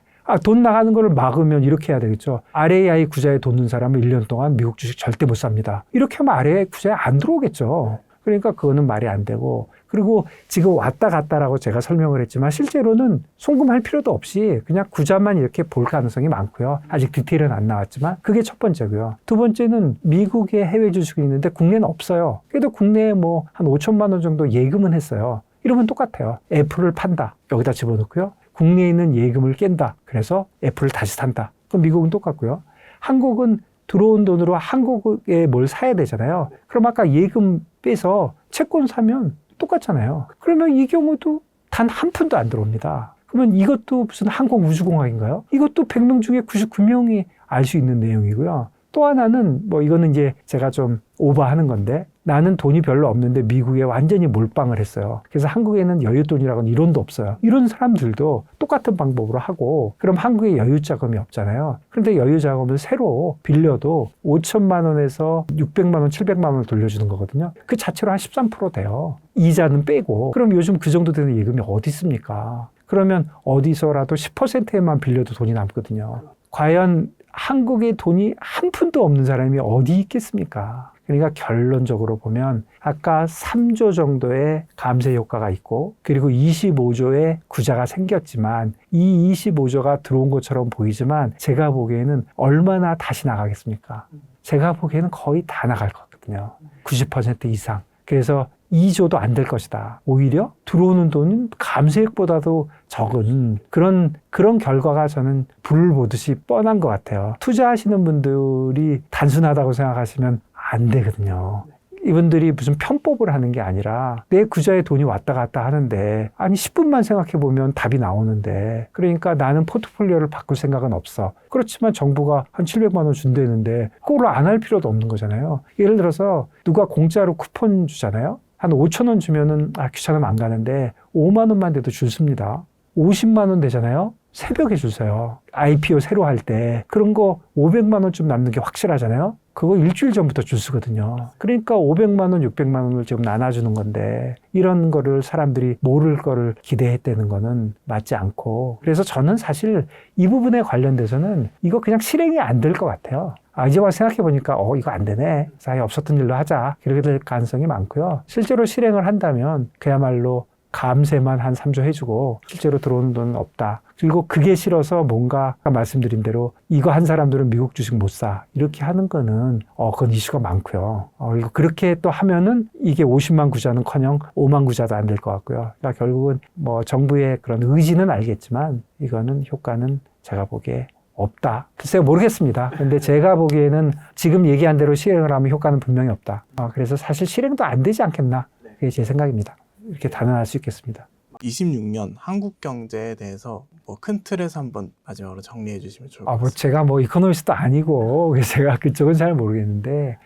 돈 나가는 거를 막으면 이렇게 해야 되겠죠. RAI 구자에 돈 넣는 사람은 1년 동안 미국 주식 절대 못 삽니다. 이렇게 하면 RAI 구자에 안 들어오겠죠. 그러니까 그거는 말이 안 되고, 그리고 지금 왔다 갔다라고 제가 설명을 했지만 실제로는 송금할 필요도 없이 그냥 구자만 이렇게 볼 가능성이 많고요. 아직 디테일은 안 나왔지만 그게 첫 번째고요. 두 번째는 미국에 해외 주식이 있는데 국내는 없어요. 그래도 국내에 뭐 한 5천만 원 정도 예금은 했어요. 이러면 똑같아요. 애플을 판다. 여기다 집어넣고요. 국내에 있는 예금을 깬다. 그래서 애플을 다시 산다. 그럼 미국은 똑같고요. 한국은 들어온 돈으로 한국에 뭘 사야 되잖아요. 그럼 아까 예금 빼서 채권 사면 똑같잖아요. 그러면 이 경우도 단 한 푼도 안 들어옵니다. 그러면 이것도 무슨 항공우주공학인가요? 이것도 100명 중에 99명이 알 수 있는 내용이고요. 또 하나는 뭐 이거는 이제 제가 좀 오버하는 건데, 나는 돈이 별로 없는데 미국에 완전히 몰빵을 했어요. 그래서 한국에는 여윳돈이라고는 이론도 없어요. 이런 사람들도 똑같은 방법으로 하고, 그럼 한국에 여유자금이 없잖아요. 그런데 여유자금을 새로 빌려도 5천만 원에서 600만 원, 700만 원을 돌려주는 거거든요. 그 자체로 한 13% 돼요. 이자는 빼고. 그럼 요즘 그 정도 되는 예금이 어디 있습니까? 그러면 어디서라도 10%에만 빌려도 돈이 남거든요. 과연 한국에 돈이 한 푼도 없는 사람이 어디 있겠습니까? 그러니까 결론적으로 보면 아까 3조 정도의 감세 효과가 있고, 그리고 25조의 구자가 생겼지만 이 25조가 들어온 것처럼 보이지만 제가 보기에는 얼마나 다시 나가겠습니까? 제가 보기에는 거의 다 나갈 거거든요. 90% 이상. 그래서 2조도 안 될 것이다. 오히려 들어오는 돈은 감세액보다도 적은 그런 결과가 저는 불을 보듯이 뻔한 것 같아요. 투자하시는 분들이 단순하다고 생각하시면 안 되거든요. 이분들이 무슨 편법을 하는 게 아니라 내 구자에 돈이 왔다 갔다 하는데, 아니 10분만 생각해보면 답이 나오는데, 그러니까 나는 포트폴리오를 바꿀 생각은 없어. 그렇지만 정부가 한 700만 원 준다는데 그걸 안 할 필요도 없는 거잖아요. 예를 들어서 누가 공짜로 쿠폰 주잖아요. 한 5천 원 주면은 귀찮으면 안 가는데 5만 원만 돼도 줄 습니다. 50만 원 되잖아요. 새벽에 주세요. IPO 새로 할 때 그런 거 500만 원쯤 남는 게 확실하잖아요. 그거 일주일 전부터 줄 쓰거든요. 그러니까 500만 원, 600만 원을 지금 나눠주는 건데, 이런 거를 사람들이 모를 거를 기대했다는 거는 맞지 않고, 그래서 저는 사실 이 부분에 관련돼서는 이거 그냥 실행이 안 될 것 같아요. 이제 와서 생각해보니까 이거 안 되네. 사이 없었던 일로 하자. 이렇게 될 가능성이 많고요. 실제로 실행을 한다면 그야말로 감세만 한 3조 해주고 실제로 들어오는 돈은 없다. 그리고 그게 싫어서 뭔가 아까 말씀드린 대로 이거 한 사람들은 미국 주식 못 사. 이렇게 하는 거는 그건 이슈가 많고요. 그리고 그렇게 또 하면은 이게 50만 구자는커녕 5만 구자도 안 될 것 같고요. 그러니까 결국은 뭐 정부의 그런 의지는 알겠지만 이거는 효과는 제가 보기에 없다. 글쎄요, 모르겠습니다. 근데 제가 보기에는 지금 얘기한 대로 실행을 하면 효과는 분명히 없다. 그래서 사실 실행도 안 되지 않겠나. 그게 제 생각입니다. 이렇게 단언할 수 있겠습니다. 26년 한국 경제에 대해서 뭐 큰 틀에서 한번 마지막으로 정리해 주시면 좋을 것 같습니다. 제가 뭐 이코노미스트도 아니고 그래서 제가 그쪽은 잘 모르겠는데,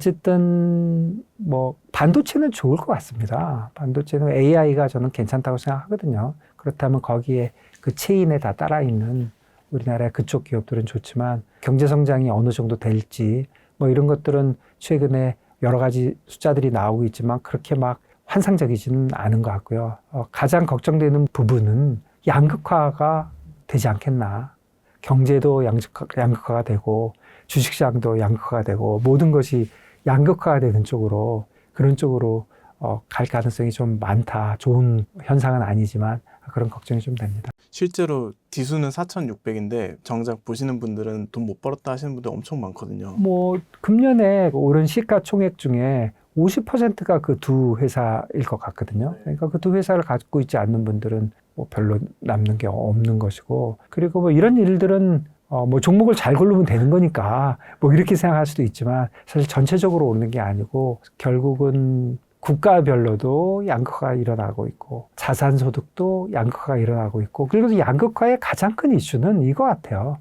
어쨌든 뭐 반도체는 좋을 것 같습니다. 반도체는 AI가 저는 괜찮다고 생각하거든요. 그렇다면 거기에 그 체인에 다 따라 있는 우리나라의 그쪽 기업들은 좋지만 경제 성장이 어느 정도 될지 뭐 이런 것들은 최근에 여러 가지 숫자들이 나오고 있지만 그렇게 막 환상적이지는 않은 것 같고요. 가장 걱정되는 부분은 양극화가 되지 않겠나. 경제도 양극화가 되고 주식시장도 양극화가 되고 모든 것이 양극화가 되는 쪽으로, 그런 쪽으로 갈 가능성이 좀 많다. 좋은 현상은 아니지만 그런 걱정이 좀 됩니다. 실제로 지수는 4,600인데 정작 보시는 분들은 돈 못 벌었다 하시는 분들 엄청 많거든요. 뭐 금년에 오른 시가총액 중에 50%가 그 두 회사일 것 같거든요. 그러니까 그 두 회사를 갖고 있지 않는 분들은 뭐 별로 남는 게 없는 것이고, 그리고 뭐 이런 일들은 뭐 종목을 잘 고르면 되는 거니까 뭐 이렇게 생각할 수도 있지만 사실 전체적으로 오르는 게 아니고 결국은 국가별로도 양극화가 일어나고 있고 자산 소득도 양극화가 일어나고 있고, 그리고 양극화의 가장 큰 이슈는 이거 같아요.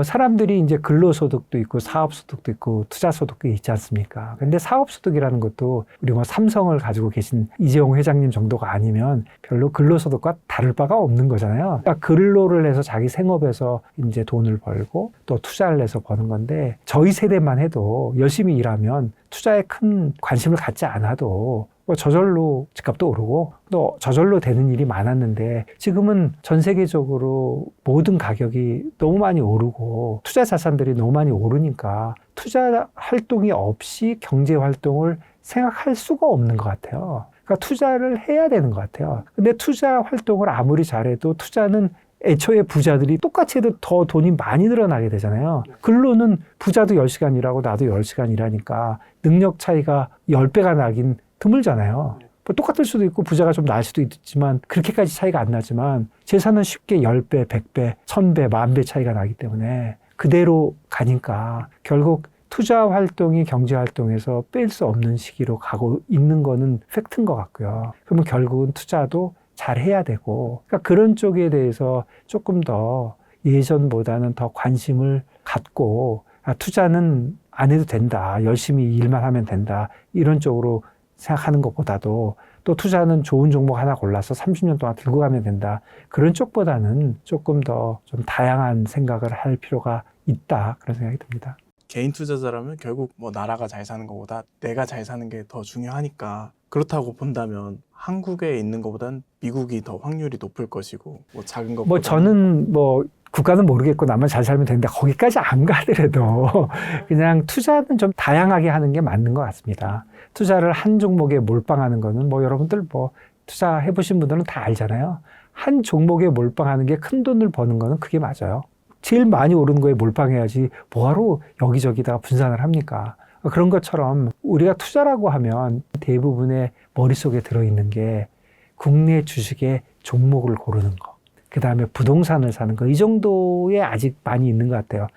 사람들이 이제 근로소득도 있고 사업소득도 있고 투자소득도 있지 않습니까? 근데 사업소득이라는 것도 우리 뭐 삼성을 가지고 계신 이재용 회장님 정도가 아니면 별로 근로소득과 다를 바가 없는 거잖아요. 그러니까 근로를 해서 자기 생업에서 이제 돈을 벌고 또 투자를 해서 버는 건데, 저희 세대만 해도 열심히 일하면 투자에 큰 관심을 갖지 않아도 뭐 저절로 집값도 오르고 또 저절로 되는 일이 많았는데, 지금은 전 세계적으로 모든 가격이 너무 많이 오르고 투자 자산들이 너무 많이 오르니까 투자 활동이 없이 경제 활동을 생각할 수가 없는 것 같아요. 그러니까 투자를 해야 되는 것 같아요. 근데 투자 활동을 아무리 잘해도 투자는 애초에 부자들이 똑같이 해도 더 돈이 많이 늘어나게 되잖아요. 근로는 부자도 10시간 일하고 나도 10시간 일하니까 능력 차이가 10배가 나긴 드물잖아요. 뭐 똑같을 수도 있고 부자가 좀 나을 수도 있지만 그렇게까지 차이가 안 나지만 재산은 쉽게 10배, 100배, 1000배, 10,000배 차이가 나기 때문에 그대로 가니까 결국 투자 활동이 경제 활동에서 뺄 수 없는 시기로 가고 있는 거는 팩트인 것 같고요. 그러면 결국은 투자도 잘 해야 되고, 그러니까 그런 쪽에 대해서 조금 더 예전보다는 더 관심을 갖고, 투자는 안 해도 된다, 열심히 일만 하면 된다, 이런 쪽으로 생각하는 것보다도 또 투자는 좋은 종목 하나 골라서 30년 동안 들고 가면 된다, 그런 쪽보다는 조금 더 좀 다양한 생각을 할 필요가 있다, 그런 생각이 듭니다. 개인 투자자라면 결국 뭐 나라가 잘 사는 것보다 내가 잘 사는 게 더 중요하니까, 그렇다고 본다면 한국에 있는 것보단 미국이 더 확률이 높을 것이고, 뭐 작은 것보다 뭐 저는 뭐 국가는 모르겠고 나만 잘 살면 되는데 거기까지 안 가더라도 그냥 투자는 좀 다양하게 하는 게 맞는 것 같습니다. 투자를 한 종목에 몰빵하는 거는 뭐 여러분들 뭐 투자해 보신 분들은 다 알잖아요. 한 종목에 몰빵하는 게 큰 돈을 버는 거는 그게 맞아요. 제일 많이 오른 거에 몰빵해야지 뭐하러 여기저기다가 분산을 합니까? 그런 것처럼 우리가 투자라고 하면 대부분의 머릿속에 들어있는 게 국내 주식의 종목을 고르는 거, 그 다음에 부동산을 사는 거, 이 정도에 아직 많이 있는 것 같아요.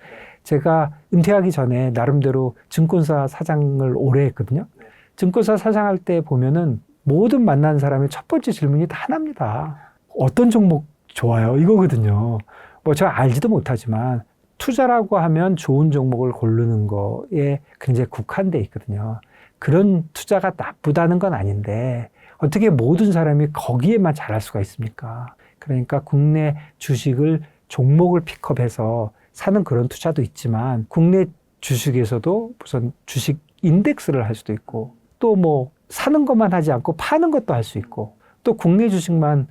제가 은퇴하기 전에 나름대로 증권사 사장을 오래 했거든요. 증권사 사장할 때 보면은 모든 만나는 사람의 첫 번째 질문이 다 하나입니다. 어떤 종목 좋아요? 이거거든요. 뭐 제가 알지도 못하지만 투자라고 하면 좋은 종목을 고르는 거에 굉장히 국한돼 있거든요. 그런 투자가 나쁘다는 건 아닌데 어떻게 모든 사람이 거기에만 잘할 수가 있습니까? 그러니까 국내 주식을 종목을 픽업해서 사는 그런 투자도 있지만, 국내 주식에서도 우선 주식 인덱스를 할 수도 있고, 또 뭐 사는 것만 하지 않고 파는 것도 할 수 있고, 또 국내 주식만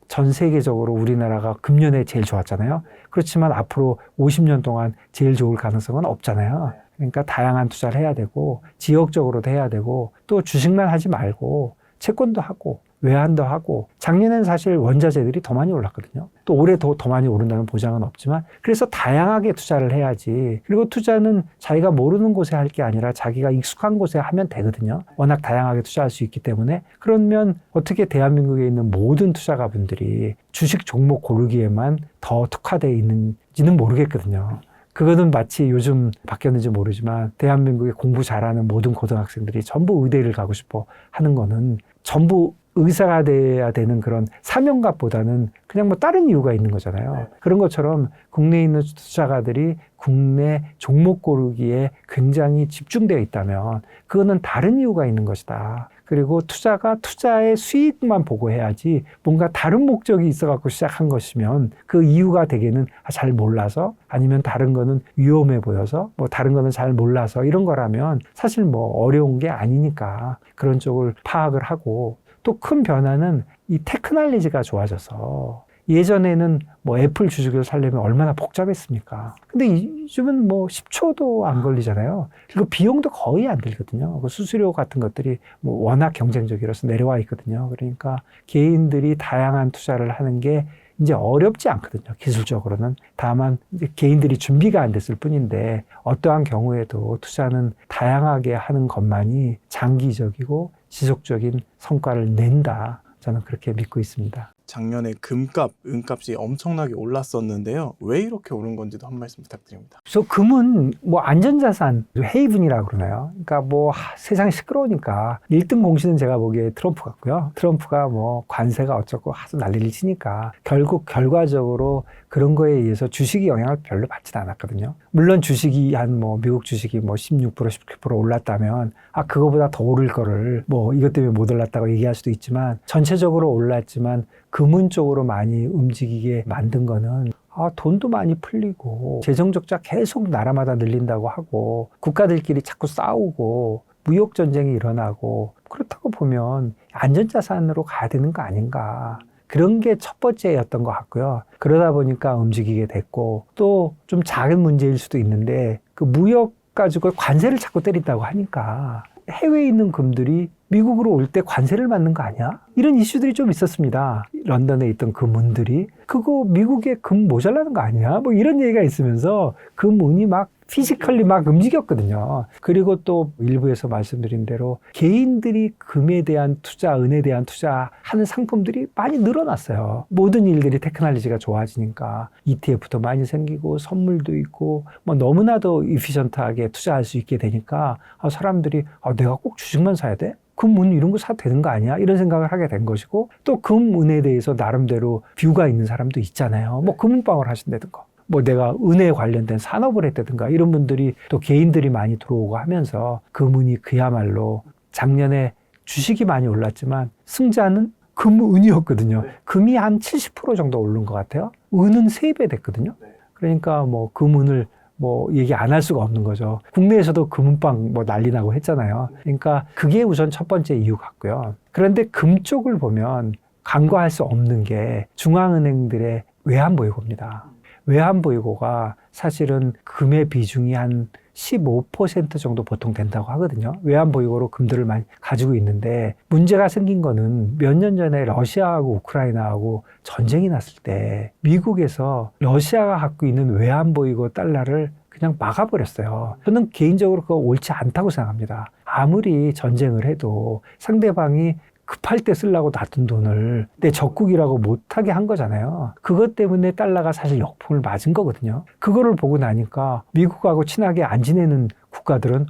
전 세계적으로 우리나라가 금년에 제일 좋았잖아요. 그렇지만 앞으로 50년 동안 제일 좋을 가능성은 없잖아요. 그러니까 다양한 투자를 해야 되고 지역적으로도 해야 되고, 또 주식만 하지 말고 채권도 하고 외환도 하고, 작년에는 사실 원자재들이 더 많이 올랐거든요. 또 올해 더 많이 오른다는 보장은 없지만, 그래서 다양하게 투자를 해야지. 그리고 투자는 자기가 모르는 곳에 할 게 아니라 자기가 익숙한 곳에 하면 되거든요. 워낙 다양하게 투자할 수 있기 때문에. 그러면 어떻게 대한민국에 있는 모든 투자가분들이 주식 종목 고르기에만 더 특화되어 있는지는 모르겠거든요. 그거는 마치 요즘 바뀌었는지 모르지만 대한민국에 공부 잘하는 모든 고등학생들이 전부 의대를 가고 싶어 하는 거는 전부 의사가 돼야 되는 그런 사명감보다는 그냥 뭐 다른 이유가 있는 거잖아요. 그런 것처럼 국내에 있는 투자가들이 국내 종목 고르기에 굉장히 집중되어 있다면 그거는 다른 이유가 있는 것이다. 그리고 투자가 투자의 수익만 보고 해야지 뭔가 다른 목적이 있어갖고 시작한 것이면 그 이유가 되게는 잘 몰라서, 아니면 다른 거는 위험해 보여서, 뭐 다른 거는 잘 몰라서 이런 거라면 사실 뭐 어려운 게 아니니까 그런 쪽을 파악을 하고, 또 큰 변화는 이 테크놀로지가 좋아져서 예전에는 뭐 애플 주식을 사려면 얼마나 복잡했습니까? 근데 요즘은 뭐 10초도 안 걸리잖아요. 그리고 비용도 거의 안 들거든요. 그 수수료 같은 것들이 뭐 워낙 경쟁적이라서 내려와 있거든요. 그러니까 개인들이 다양한 투자를 하는 게 이제 어렵지 않거든요. 기술적으로는. 다만 이제 개인들이 준비가 안 됐을 뿐인데 어떠한 경우에도 투자는 다양하게 하는 것만이 장기적이고 지속적인 성과를 낸다. 저는 그렇게 믿고 있습니다. 작년에 금값, 은값이 엄청나게 올랐었는데요. 왜 이렇게 오른 건지도 한 말씀 부탁드립니다. 그래서 금은 뭐 안전자산, 헤이븐이라고 그러나요? 그러니까 뭐 세상이 시끄러우니까 1등 공신은 제가 보기에 트럼프 같고요. 트럼프가 뭐 관세가 어쩌고 하도 난리를 치니까 결국 결과적으로 그런 거에 의해서 주식이 영향을 별로 받지는 않았거든요. 물론 주식이 한 뭐 미국 주식이 뭐 16%, 19% 올랐다면 그거보다 더 오를 거를 뭐 이것 때문에 못 올랐다고 얘기할 수도 있지만 전체적으로 올랐지만 금은 쪽으로 많이 움직이게 만든 거는 돈도 많이 풀리고 재정 적자 계속 나라마다 늘린다고 하고 국가들끼리 자꾸 싸우고 무역 전쟁이 일어나고 그렇다고 보면 안전자산으로 가야 되는 거 아닌가. 그런 게 첫 번째였던 것 같고요. 그러다 보니까 움직이게 됐고 또 좀 작은 문제일 수도 있는데 그 무역 가지고 관세를 자꾸 때린다고 하니까 해외에 있는 금들이 미국으로 올 때 관세를 받는 거 아니야? 이런 이슈들이 좀 있었습니다. 런던에 있던 금은들이 그거 미국에 금 모자라는 거 아니야? 뭐 이런 얘기가 있으면서 금은이 막 피지컬리 막 움직였거든요. 그리고 또 일부에서 말씀드린 대로 개인들이 금에 대한 투자, 은에 대한 투자하는 상품들이 많이 늘어났어요. 모든 일들이 테크놀로지가 좋아지니까 ETF도 많이 생기고 선물도 있고 뭐 너무나도 이피션트하게 투자할 수 있게 되니까 사람들이 내가 꼭 주식만 사야 돼? 금, 은 이런 거 사도 되는 거 아니야? 이런 생각을 하게 된 것이고 또 금, 은에 대해서 나름대로 뷰가 있는 사람도 있잖아요. 뭐 금은방을 하신다든가 뭐 내가 은에 관련된 산업을 했다든가 이런 분들이 또 개인들이 많이 들어오고 하면서 금은이 그야말로 작년에 주식이 많이 올랐지만 승자는 금은이었거든요. 금이 한 70% 정도 오른 것 같아요. 은은 3배 됐거든요. 그러니까 뭐 금은을 뭐 얘기 안 할 수가 없는 거죠. 국내에서도 금은빵 뭐 난리 나고 했잖아요. 그러니까 그게 우선 첫 번째 이유 같고요. 그런데 금 쪽을 보면 간과할 수 없는 게 중앙은행들의 외환보유고입니다. 외환보유고가 사실은 금의 비중이 한 15% 정도 보통 된다고 하거든요. 외환보유고로 금들을 많이 가지고 있는데 문제가 생긴 거는 몇 년 전에 러시아하고 우크라이나하고 전쟁이 났을 때 미국에서 러시아가 갖고 있는 외환보유고 달러를 그냥 막아버렸어요. 저는 개인적으로 그거 옳지 않다고 생각합니다. 아무리 전쟁을 해도 상대방이 급할 때 쓰려고 놔둔 돈을 내 적국이라고 못하게 한 거잖아요. 그것 때문에 달러가 사실 역풍을 맞은 거거든요. 그거를 보고 나니까 미국하고 친하게 안 지내는 국가들은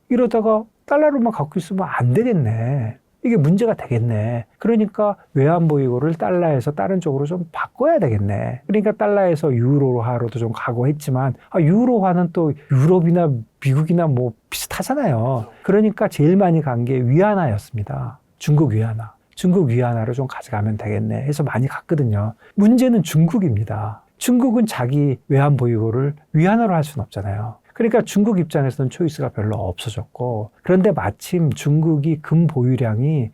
이러다가 달러로만 갖고 있으면 안 되겠네. 이게 문제가 되겠네. 그러니까 외환보유고를 달러에서 다른 쪽으로 좀 바꿔야 되겠네. 그러니까 달러에서 유로화로도 좀 가고 했지만 유로화는 또 유럽이나 미국이나 뭐 비슷하잖아요. 그러니까 제일 많이 간 게 위안화였습니다. 중국 위안화. 중국 위안화로 좀 가져가면 되겠네 해서 많이 갔거든요. 문제는 중국입니다. 중국은 자기 외환보유고를 위안화로 할 수는 없잖아요. 그러니까 중국 입장에서는 초이스가 별로 없어졌고 그런데 마침 중국이 금 보유량이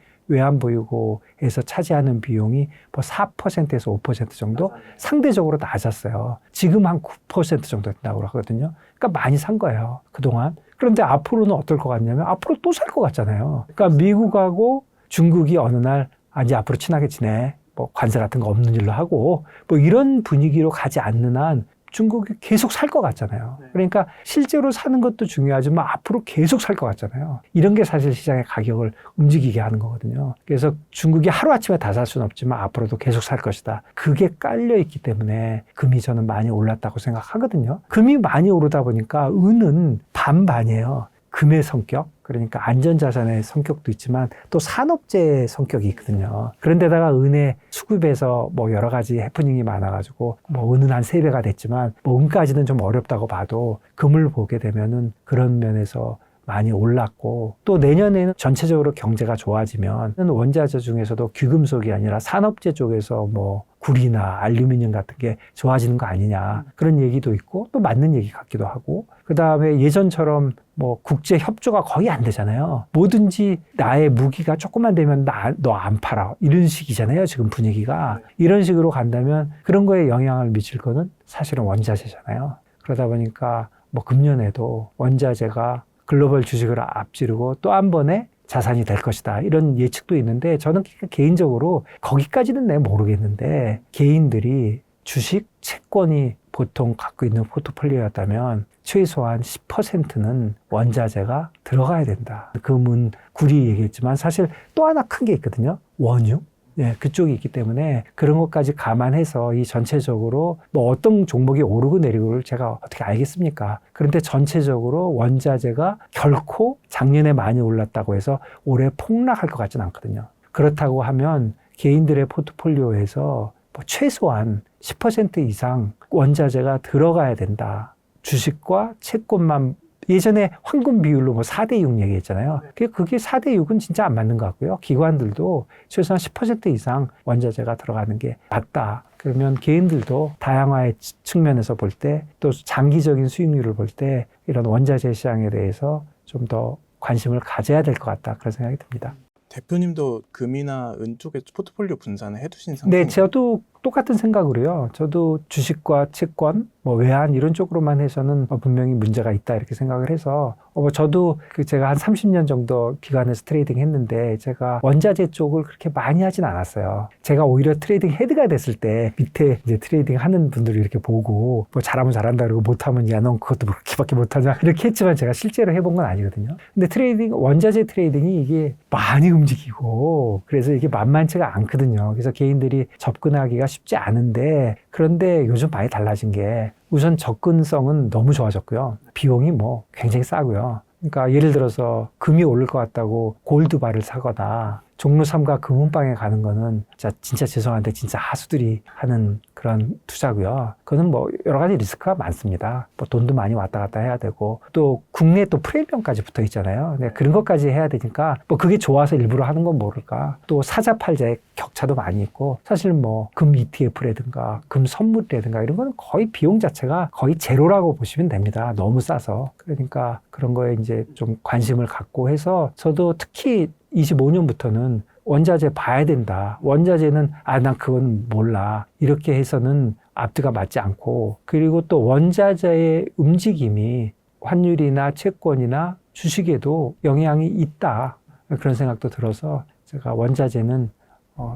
외환보유고에서 차지하는 비용이 뭐 4%에서 5% 정도 상대적으로 낮았어요. 지금 한 9% 정도 된다고 하거든요. 그러니까 많이 산 거예요. 그동안. 그런데 앞으로는 어떨 것 같냐면 앞으로 또 살 것 같잖아요. 그러니까 미국하고 중국이 어느 날 이제 앞으로 친하게 지내. 뭐 관세 같은 거 없는 일로 하고 뭐 이런 분위기로 가지 않는 한 중국이 계속 살 것 같잖아요. 그러니까 실제로 사는 것도 중요하지만 앞으로 계속 살 것 같잖아요. 이런 게 사실 시장의 가격을 움직이게 하는 거거든요. 그래서 중국이 하루아침에 다 살 수는 없지만 앞으로도 계속 살 것이다. 그게 깔려 있기 때문에 금이 저는 많이 올랐다고 생각하거든요. 금이 많이 오르다 보니까 은은 반반이에요. 금의 성격, 그러니까 안전자산의 성격도 있지만 또 산업재의 성격이 있거든요. 그런데다가 은의 수급에서 뭐 여러 가지 해프닝이 많아가지고 뭐 은은 한 3배가 됐지만 뭐 은까지는 좀 어렵다고 봐도 금을 보게 되면은 그런 면에서 많이 올랐고 또 내년에는 전체적으로 경제가 좋아지면 원자재 중에서도 귀금속이 아니라 산업재 쪽에서 뭐 구리나 알루미늄 같은 게 좋아지는 거 아니냐 그런 얘기도 있고 또 맞는 얘기 같기도 하고 그다음에 예전처럼 뭐 국제 협조가 거의 안 되잖아요. 뭐든지 나의 무기가 조금만 되면 너 안 팔아 이런 식이잖아요. 지금 분위기가 이런 식으로 간다면 그런 거에 영향을 미칠 거는 사실은 원자재잖아요. 그러다 보니까 뭐 금년에도 원자재가 글로벌 주식을 앞지르고 또 한 번에 자산이 될 것이다. 이런 예측도 있는데 저는 개인적으로 거기까지는 내가 모르겠는데 개인들이 주식, 채권이 보통 갖고 있는 포트폴리오였다면 최소한 10%는 원자재가 들어가야 된다. 금은, 구리 얘기했지만 사실 또 하나 큰 게 있거든요. 원유. 네, 그쪽이 있기 때문에 그런 것까지 감안해서 이 전체적으로 뭐 어떤 종목이 오르고 내리고를 제가 어떻게 알겠습니까? 그런데 전체적으로 원자재가 결코 작년에 많이 올랐다고 해서 올해 폭락할 것 같지는 않거든요. 그렇다고 하면 개인들의 포트폴리오에서 뭐 최소한 10% 이상 원자재가 들어가야 된다. 주식과 채권만 예전에 황금 비율로 뭐 4대6 얘기했잖아요. 그게 4대6은 진짜 안 맞는 것 같고요. 기관들도 최소한 10% 이상 원자재가 들어가는 게 맞다. 그러면 개인들도 다양화의 측면에서 볼 때 또 장기적인 수익률을 볼 때 이런 원자재 시장에 대해서 좀 더 관심을 가져야 될 것 같다. 그런 생각이 듭니다. 대표님도 금이나 은 쪽에 포트폴리오 분산을 해두신 상태인가요? 네, 저도 똑같은 생각으로요. 저도 주식과 채권, 뭐 외환 이런 쪽으로만 해서는 분명히 문제가 있다 이렇게 생각을 해서 저도 제가 한 30년 정도 기관에서 트레이딩 했는데 제가 원자재 쪽을 그렇게 많이 하진 않았어요. 제가 오히려 트레이딩 헤드가 됐을 때 밑에 이제 트레이딩 하는 분들을 이렇게 보고 뭐 잘하면 잘한다 그러고 못하면 야 넌 그것도 그렇게밖에 못하냐 이렇게 했지만 제가 실제로 해본 건 아니거든요. 근데 원자재 트레이딩이 이게 많이 움직이고 그래서 이게 만만치가 않거든요. 그래서 개인들이 접근하기가 쉽지 않은데 그런데 요즘 많이 달라진 게 우선 접근성은 너무 좋아졌고요. 비용이 뭐 굉장히 싸고요. 그러니까 예를 들어서 금이 오를 것 같다고 골드바를 사거나 종로 3가 금은방에 가는 거는 진짜 죄송한데 진짜 하수들이 하는 그런 투자고요. 그거는 뭐 여러 가지 리스크가 많습니다. 뭐 돈도 많이 왔다 갔다 해야 되고 또 국내에 또 프리미엄까지 붙어 있잖아요. 그런 것까지 해야 되니까 뭐 그게 좋아서 일부러 하는 건 모를까. 또 사자 팔자의 격차도 많이 있고 사실 뭐 금 ETF라든가 금 선물이라든가 이런 거는 거의 비용 자체가 거의 제로라고 보시면 됩니다. 너무 싸서. 그러니까 그런 거에 이제 좀 관심을 갖고 해서 저도 특히 25년부터는 원자재 봐야 된다. 원자재는 난 그건 몰라. 이렇게 해서는 앞뒤가 맞지 않고 그리고 또 원자재의 움직임이 환율이나 채권이나 주식에도 영향이 있다. 그런 생각도 들어서 제가 원자재는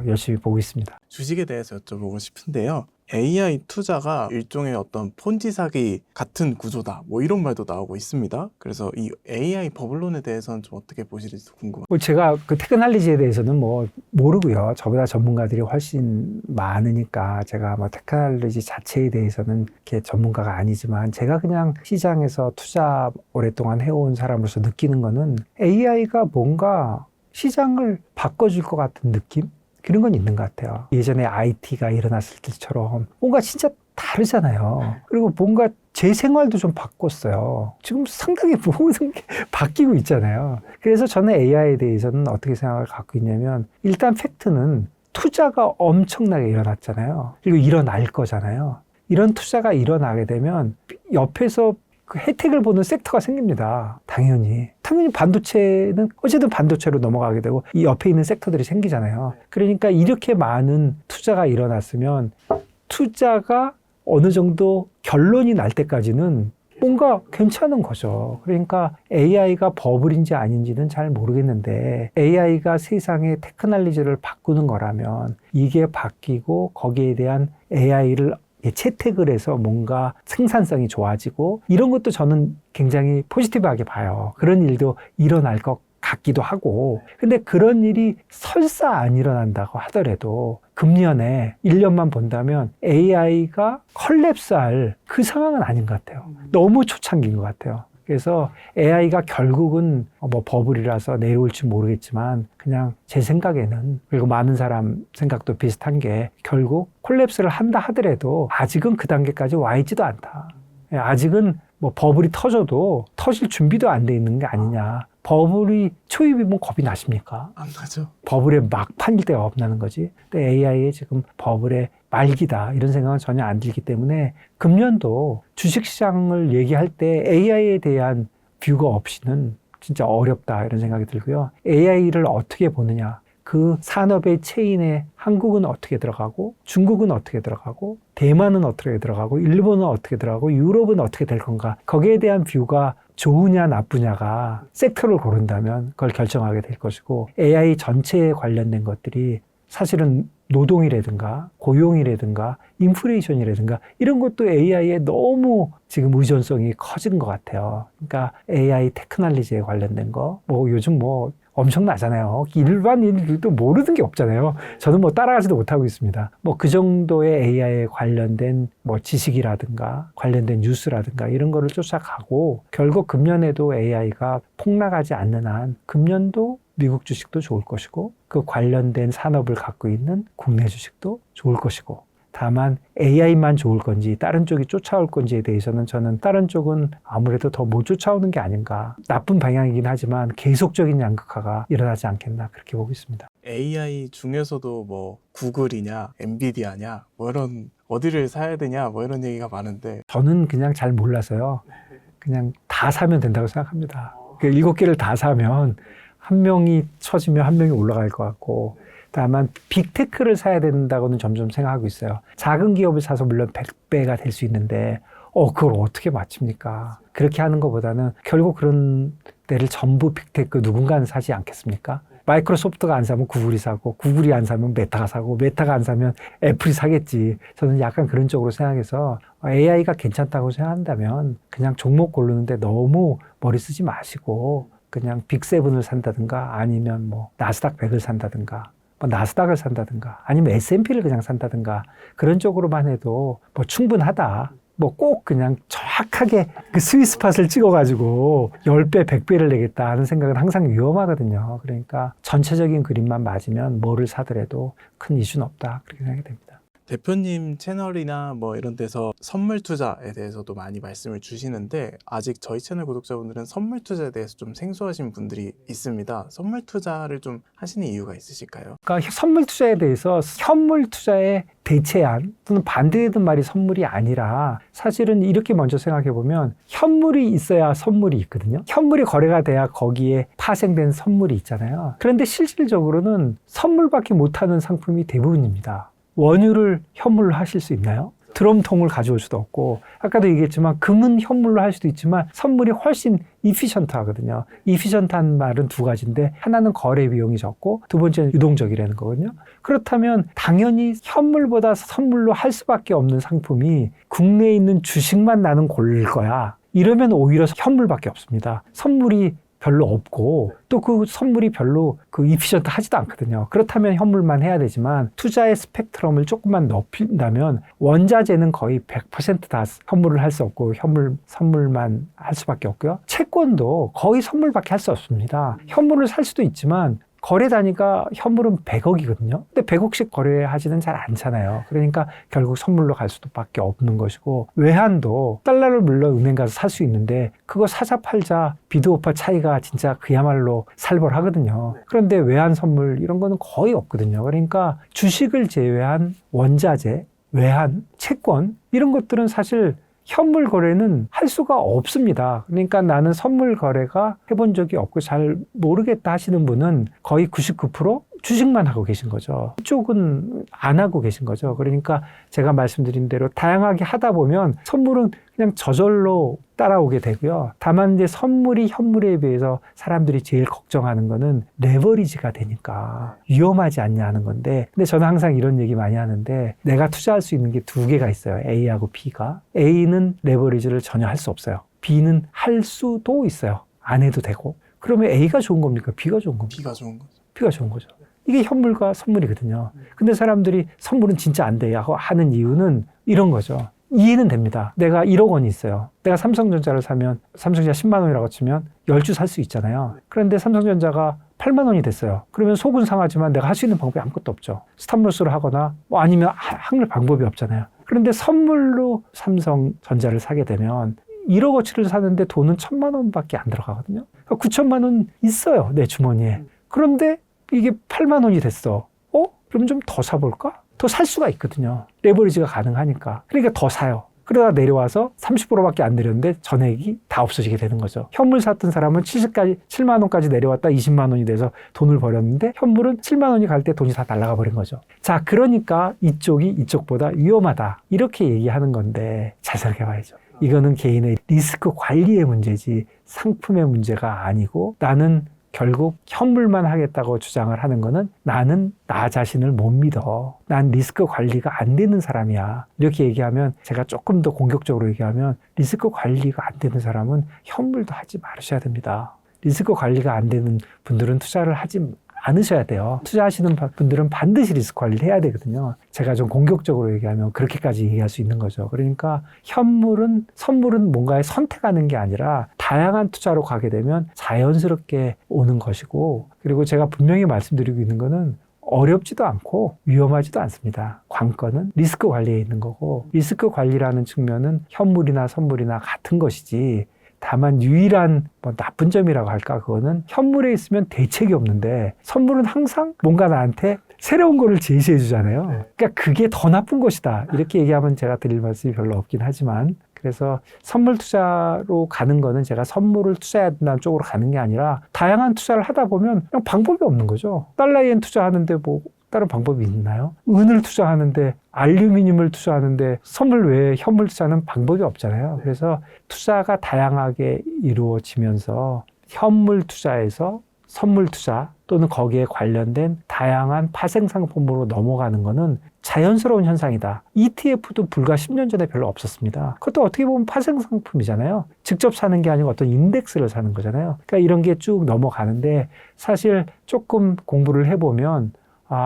열심히 보고 있습니다. 주식에 대해서 여쭤보고 싶은데요. AI 투자가 일종의 어떤 폰지 사기 같은 구조다. 뭐 이런 말도 나오고 있습니다. 그래서 이 AI 버블론에 대해서는 좀 어떻게 보실지 궁금합니다. 제가 그 테크놀로지에 대해서는 뭐 모르고요. 저보다 전문가들이 훨씬 많으니까 제가 뭐 테크놀로지 자체에 대해서는 이렇게 전문가가 아니지만 제가 그냥 시장에서 투자 오랫동안 해온 사람으로서 느끼는 거는 AI가 뭔가 시장을 바꿔줄 것 같은 느낌? 그런 건 있는 것 같아요. 예전에 IT가 일어났을 때처럼 뭔가 진짜 다르잖아요. 그리고 뭔가 제 생활도 좀 바꿨어요. 지금 상당히 모든 게 바뀌고 있잖아요. 그래서 저는 AI에 대해서는 어떻게 생각을 갖고 있냐면 일단 팩트는 투자가 엄청나게 일어났잖아요. 그리고 일어날 거잖아요. 이런 투자가 일어나게 되면 옆에서 그 혜택을 보는 섹터가 생깁니다. 당연히 반도체는 어쨌든 반도체로 넘어가게 되고 이 옆에 있는 섹터들이 생기잖아요. 그러니까 이렇게 많은 투자가 일어났으면 투자가 어느 정도 결론이 날 때까지는 뭔가 괜찮은 거죠. 그러니까 AI가 버블인지 아닌지는 잘 모르겠는데 AI가 세상의 테크놀로지를 바꾸는 거라면 이게 바뀌고 거기에 대한 AI를 채택을 해서 뭔가 생산성이 좋아지고 이런 것도 저는 굉장히 포지티브하게 봐요. 그런 일도 일어날 것 같기도 하고 근데 그런 일이 설사 안 일어난다고 하더라도 금년에 1년만 본다면 AI가 컬랩스할 그 상황은 아닌 것 같아요. 너무 초창기인 것 같아요. 그래서 AI가 결국은 뭐 버블이라서 내려올지 모르겠지만 그냥 제 생각에는 그리고 많은 사람 생각도 비슷한 게 결국 콜랩스를 한다 하더라도 아직은 그 단계까지 와 있지도 않다. 아직은 뭐 버블이 터져도 터질 준비도 안 돼 있는 게 아니냐. 버블이 초입이면 겁이 나십니까? 안 나죠. 버블에 막판일 때가 겁나는 거지. 근데 AI의 지금 버블의 말기다 이런 생각은 전혀 안 들기 때문에 금년도 주식시장을 얘기할 때 AI에 대한 뷰가 없이는 진짜 어렵다 이런 생각이 들고요. AI를 어떻게 보느냐. 그 산업의 체인에 한국은 어떻게 들어가고 중국은 어떻게 들어가고 대만은 어떻게 들어가고 일본은 어떻게 들어가고 유럽은 어떻게 될 건가. 거기에 대한 뷰가 좋으냐 나쁘냐가 섹터를 고른다면 그걸 결정하게 될 것이고 AI 전체에 관련된 것들이 사실은 노동이라든가 고용이라든가 인플레이션이라든가 이런 것도 AI에 너무 지금 의존성이 커진 것 같아요. 그러니까 AI 테크놀로지에 관련된 거, 뭐 요즘 뭐 엄청나잖아요. 일반인들도 모르는 게 없잖아요. 저는 뭐 따라가지도 못하고 있습니다. 뭐 그 정도의 AI에 관련된 뭐 지식이라든가 관련된 뉴스라든가 이런 거를 쫓아가고 결국 금년에도 AI가 폭락하지 않는 한 금년도 미국 주식도 좋을 것이고 그 관련된 산업을 갖고 있는 국내 주식도 좋을 것이고 다만 AI만 좋을 건지 다른 쪽이 쫓아올 건지에 대해서는 저는 다른 쪽은 아무래도 더 못 쫓아오는 게 아닌가. 나쁜 방향이긴 하지만 계속적인 양극화가 일어나지 않겠나 그렇게 보고 있습니다. AI 중에서도 뭐 구글이냐 엔비디아냐 뭐 이런 어디를 사야 되냐 뭐 이런 얘기가 많은데 저는 그냥 잘 몰라서요. 그냥 다 사면 된다고 생각합니다. 그 7개를 다 사면 한 명이 처지면 한 명이 올라갈 것 같고 다만 빅테크를 사야 된다고는 점점 생각하고 있어요. 작은 기업을 사서 물론 100배가 될 수 있는데 그걸 어떻게 맞춥니까? 그렇게 하는 것보다는 결국 그런 데를 전부 빅테크 누군가는 사지 않겠습니까? 마이크로소프트가 안 사면 구글이 사고 구글이 안 사면 메타가 사고 메타가 안 사면 애플이 사겠지. 저는 약간 그런 쪽으로 생각해서 AI가 괜찮다고 생각한다면 그냥 종목 고르는데 너무 머리 쓰지 마시고 그냥 빅7을 산다든가 아니면 뭐 나스닥 100을 산다든가 뭐 나스닥을 산다든가 아니면 S&P를 그냥 산다든가 그런 쪽으로만 해도 뭐 충분하다. 뭐 꼭 그냥 정확하게 그 스위스팟을 찍어가지고 10배, 100배를 내겠다 하는 생각은 항상 위험하거든요. 그러니까 전체적인 그림만 맞으면 뭐를 사더라도 큰 이슈는 없다. 그렇게 생각이 됩니다. 대표님 채널이나 뭐 이런 데서 선물 투자에 대해서도 많이 말씀을 주시는데 아직 저희 채널 구독자분들은 선물 투자에 대해서 좀 생소하신 분들이 있습니다. 선물 투자를 좀 하시는 이유가 있으실까요? 그러니까 선물 투자에 대해서 현물 투자에 대체한 또는 반대되는 말이 선물이 아니라 사실은 이렇게 먼저 생각해 보면 현물이 있어야 선물이 있거든요. 현물이 거래가 돼야 거기에 파생된 선물이 있잖아요. 그런데 실질적으로는 선물밖에 못하는 상품이 대부분입니다. 원유를 현물로 하실 수 있나요? 드럼통을 가져올 수도 없고 아까도 얘기했지만 금은 현물로 할 수도 있지만 선물이 훨씬 이피션트하거든요. 이피션트한 말은 두 가지인데 하나는 거래 비용이 적고 두 번째는 유동적이라는 거거든요. 그렇다면 당연히 현물보다 선물로 할 수밖에 없는 상품이 국내에 있는 주식만 나는 고를 거야. 이러면 오히려 현물밖에 없습니다. 선물이 별로 없고 또 그 선물이 별로 그 이피션트 하지도 않거든요. 그렇다면 현물만 해야 되지만 투자의 스펙트럼을 조금만 넓힌다면 원자재는 거의 100% 다 현물을 할 수 없고 선물만 할 수밖에 없고요. 채권도 거의 선물밖에 할 수 없습니다. 현물을 살 수도 있지만 거래 단위가 현물은 100억이거든요. 근데 100억씩 거래하지는 잘 않잖아요. 그러니까 결국 선물로 갈 수밖에 없는 것이고 외환도 달러를 물론 은행 가서 살 수 있는데 그거 사자 팔자 비드오파 차이가 진짜 그야말로 살벌하거든요. 그런데 외환 선물 이런 거는 거의 없거든요. 그러니까 주식을 제외한 원자재, 외환, 채권 이런 것들은 사실 현물 거래는 할 수가 없습니다. 그러니까 나는 선물 거래가 해본 적이 없고 잘 모르겠다 하시는 분은 거의 99% 주식만 하고 계신 거죠. 이쪽은 안 하고 계신 거죠. 그러니까 제가 말씀드린 대로 다양하게 하다 보면 선물은 그냥 저절로 따라오게 되고요. 다만 이제 선물이 현물에 비해서 사람들이 제일 걱정하는 거는 레버리지가 되니까 위험하지 않냐 하는 건데 근데 저는 항상 이런 얘기 많이 하는데 내가 투자할 수 있는 게 두 개가 있어요. A하고 B가. A는 레버리지를 전혀 할 수 없어요. B는 할 수도 있어요. 안 해도 되고. 그러면 A가 좋은 겁니까? B가 좋은 겁니까? B가 좋은 거죠. B가 좋은 거죠. 이게 현물과 선물이거든요. 근데 사람들이 선물은 진짜 안 돼 하는 이유는 이런 거죠. 이해는 됩니다. 내가 1억 원이 있어요. 내가 삼성전자를 사면 삼성전자 10만 원이라고 치면 10주 살 수 있잖아요. 그런데 삼성전자가 8만 원이 됐어요. 그러면 속은 상하지만 내가 할 수 있는 방법이 아무것도 없죠. 스탑로스를 하거나 뭐 아니면 할 방법이 없잖아요. 그런데 선물로 삼성전자를 사게 되면 1억어치를 사는데 돈은 1,000만 원밖에 안 들어가거든요. 그러니까 9천만 원 있어요, 내 주머니에. 그런데 이게 8만 원이 됐어. 그럼 좀 더 사볼까? 더 살 수가 있거든요. 레버리지가 가능하니까. 그러니까 더 사요. 그러다 내려와서 30%밖에 안 내렸는데 전액이 다 없어지게 되는 거죠. 현물 샀던 사람은 7만 원까지 내려왔다 20만 원이 돼서 돈을 버렸는데 현물은 7만 원이 갈 때 돈이 다 날아가 버린 거죠. 자, 그러니까 이쪽이 이쪽보다 위험하다. 이렇게 얘기하는 건데 잘 생각해봐야죠. 이거는 개인의 리스크 관리의 문제지 상품의 문제가 아니고 나는 결국 현물만 하겠다고 주장을 하는 거는 나는 나 자신을 못 믿어. 난 리스크 관리가 안 되는 사람이야. 이렇게 얘기하면 제가 조금 더 공격적으로 얘기하면 리스크 관리가 안 되는 사람은 현물도 하지 말으셔야 됩니다. 리스크 관리가 안 되는 분들은 투자를 하지 않으셔야 돼요. 투자하시는 분들은 반드시 리스크 관리를 해야 되거든요. 제가 좀 공격적으로 얘기하면 그렇게까지 얘기할 수 있는 거죠. 그러니까 선물은 뭔가에 선택하는 게 아니라 다양한 투자로 가게 되면 자연스럽게 오는 것이고, 그리고 제가 분명히 말씀드리고 있는 거는 어렵지도 않고 위험하지도 않습니다. 관건은 리스크 관리에 있는 거고, 리스크 관리라는 측면은 현물이나 선물이나 같은 것이지, 다만 유일한 나쁜 점이라고 할까, 그거는 현물에 있으면 대책이 없는데 선물은 항상 뭔가 나한테 새로운 거를 제시해 주잖아요. 그러니까 그게 더 나쁜 것이다. 이렇게 얘기하면 제가 드릴 말씀이 별로 없긴 하지만, 그래서 선물 투자로 가는 거는 제가 선물을 투자해야 된다는 쪽으로 가는 게 아니라 다양한 투자를 하다 보면 그냥 방법이 없는 거죠. 달러엔 투자하는데 뭐 다른 방법이 있나요? 은을 투자하는데, 알루미늄을 투자하는데 선물 외에 현물 투자는 방법이 없잖아요. 그래서 투자가 다양하게 이루어지면서 현물 투자에서 선물 투자 또는 거기에 관련된 다양한 파생 상품으로 넘어가는 거는 자연스러운 현상이다. ETF도 불과 10년 전에 별로 없었습니다. 그것도 어떻게 보면 파생 상품이잖아요. 직접 사는 게 아니고 어떤 인덱스를 사는 거잖아요. 그러니까 이런 게 쭉 넘어가는데, 사실 조금 공부를 해보면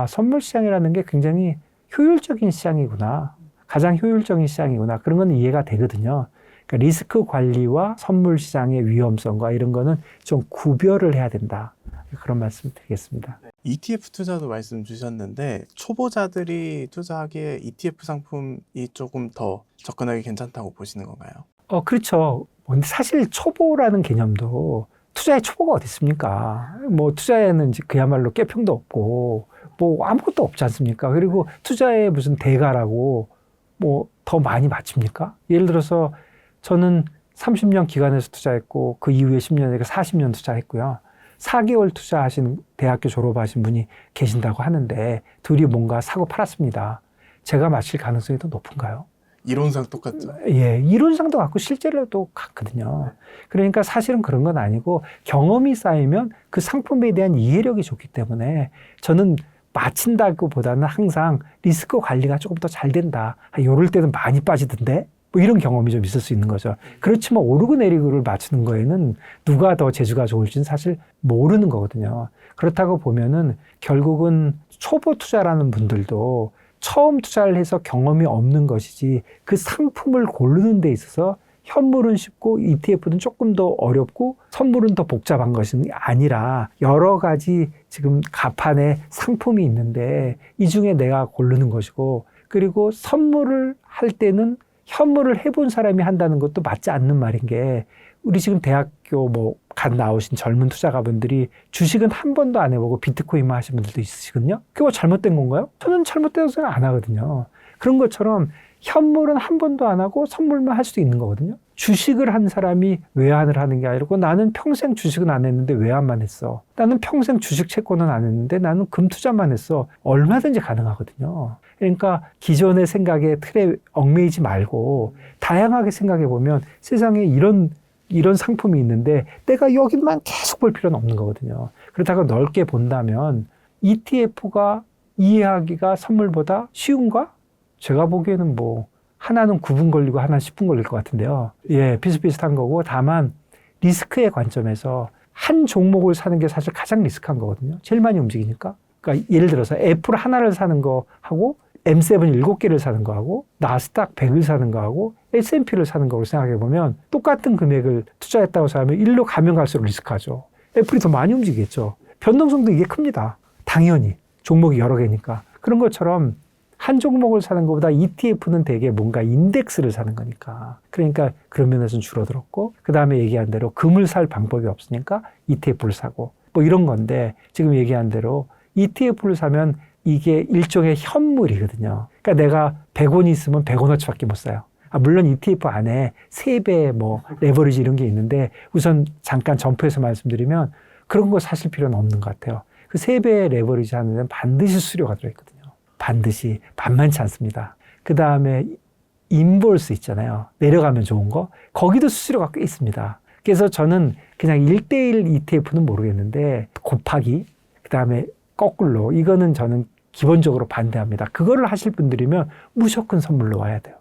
선물 시장이라는 게 굉장히 효율적인 시장이구나. 가장 효율적인 시장이구나. 그런 건 이해가 되거든요. 그러니까 리스크 관리와 선물 시장의 위험성과 이런 거는 좀 구별을 해야 된다. 그런 말씀 드리겠습니다. ETF 투자도 말씀 주셨는데, 초보자들이 투자하기에 ETF 상품이 조금 더 접근하기 괜찮다고 보시는 건가요? 그렇죠. 근데 사실 초보라는 개념도 투자의 초보가 어디 있습니까? 뭐 투자에는 그야말로 꾀평도 없고 뭐 아무것도 없지 않습니까? 그리고 투자에 무슨 대가라고 뭐 더 많이 맞춥니까? 예를 들어서 저는 30년 기간에서 투자했고 그 이후에 10년에 40년 투자했고요. 4개월 투자하신 대학교 졸업하신 분이 계신다고 하는데 둘이 뭔가 사고 팔았습니다. 제가 맞힐 가능성이 더 높은가요? 이론상 똑같죠. 예, 이론상도 같고 실제로도 같거든요. 그러니까 사실은 그런 건 아니고 경험이 쌓이면 그 상품에 대한 이해력이 좋기 때문에 저는 맞힌다기보다는 항상 리스크 관리가 조금 더 잘 된다. 요럴 때는 많이 빠지던데? 뭐 이런 경험이 좀 있을 수 있는 거죠. 그렇지만 오르고 내리고를 맞추는 거에는 누가 더 재주가 좋을지는 사실 모르는 거거든요. 그렇다고 보면은 결국은 초보 투자라는 분들도 처음 투자를 해서 경험이 없는 것이지, 그 상품을 고르는 데 있어서 현물은 쉽고 ETF는 조금 더 어렵고 선물은 더 복잡한 것이 아니라 여러 가지 지금 가판에 상품이 있는데 이 중에 내가 고르는 것이고, 그리고 선물을 할 때는 현물을 해본 사람이 한다는 것도 맞지 않는 말인 게, 우리 지금 대학교 갓 나오신 젊은 투자가분들이 주식은 한 번도 안 해보고 비트코인만 하신 분들도 있으시거든요. 그게 뭐 잘못된 건가요? 저는 잘못되다고 생각 안 하거든요. 그런 것처럼 현물은 한 번도 안 하고 선물만 할 수도 있는 거거든요. 주식을 한 사람이 외환을 하는 게 아니고, 나는 평생 주식은 안 했는데 외환만 했어. 나는 평생 주식 채권은 안 했는데 나는 금 투자만 했어. 얼마든지 가능하거든요. 그러니까 기존의 생각의 틀에 얽매이지 말고 다양하게 생각해 보면 세상에 이런 상품이 있는데 내가 여기만 계속 볼 필요는 없는 거거든요. 그렇다고 넓게 본다면 ETF가 이해하기가 선물보다 쉬운가? 제가 보기에는 하나는 9분 걸리고 하나는 10분 걸릴 것 같은데요. 예, 비슷비슷한 거고, 다만 리스크의 관점에서 한 종목을 사는 게 사실 가장 리스크한 거거든요. 제일 많이 움직이니까. 그러니까 예를 들어서 애플 하나를 사는 거 하고 M7 7개를 사는 거하고 나스닥 100을 사는 거하고 S&P를 사는 거로 생각해 보면 똑같은 금액을 투자했다고 생각하면 일로 가면 갈수록 리스크하죠. 애플이 더 많이 움직이겠죠. 변동성도 이게 큽니다. 당연히 종목이 여러 개니까. 그런 것처럼 한 종목을 사는 것보다 ETF는 되게 뭔가 인덱스를 사는 거니까. 그러니까 그런 면에서는 줄어들었고, 그 다음에 얘기한 대로 금을 살 방법이 없으니까 ETF를 사고, 뭐 이런 건데, 지금 얘기한 대로 ETF를 사면 이게 일종의 현물이거든요. 그러니까 내가 100원이 있으면 100원어치밖에 못 사요. 물론 ETF 안에 3배 뭐 레버리지 이런 게 있는데, 우선 잠깐 점프해서 말씀드리면 그런 거 사실 필요는 없는 것 같아요. 그 3배 레버리지 하는 데는 반드시 수수료가 들어있거든요. 반드시 만만치 않습니다. 그 다음에 인볼스 있잖아요. 내려가면 좋은 거. 거기도 수수료가 꽤 있습니다. 그래서 저는 그냥 1대1 ETF는 모르겠는데 곱하기, 그 다음에 거꾸로, 이거는 저는 기본적으로 반대합니다. 그거를 하실 분들이면 무조건 선물로 와야 돼요.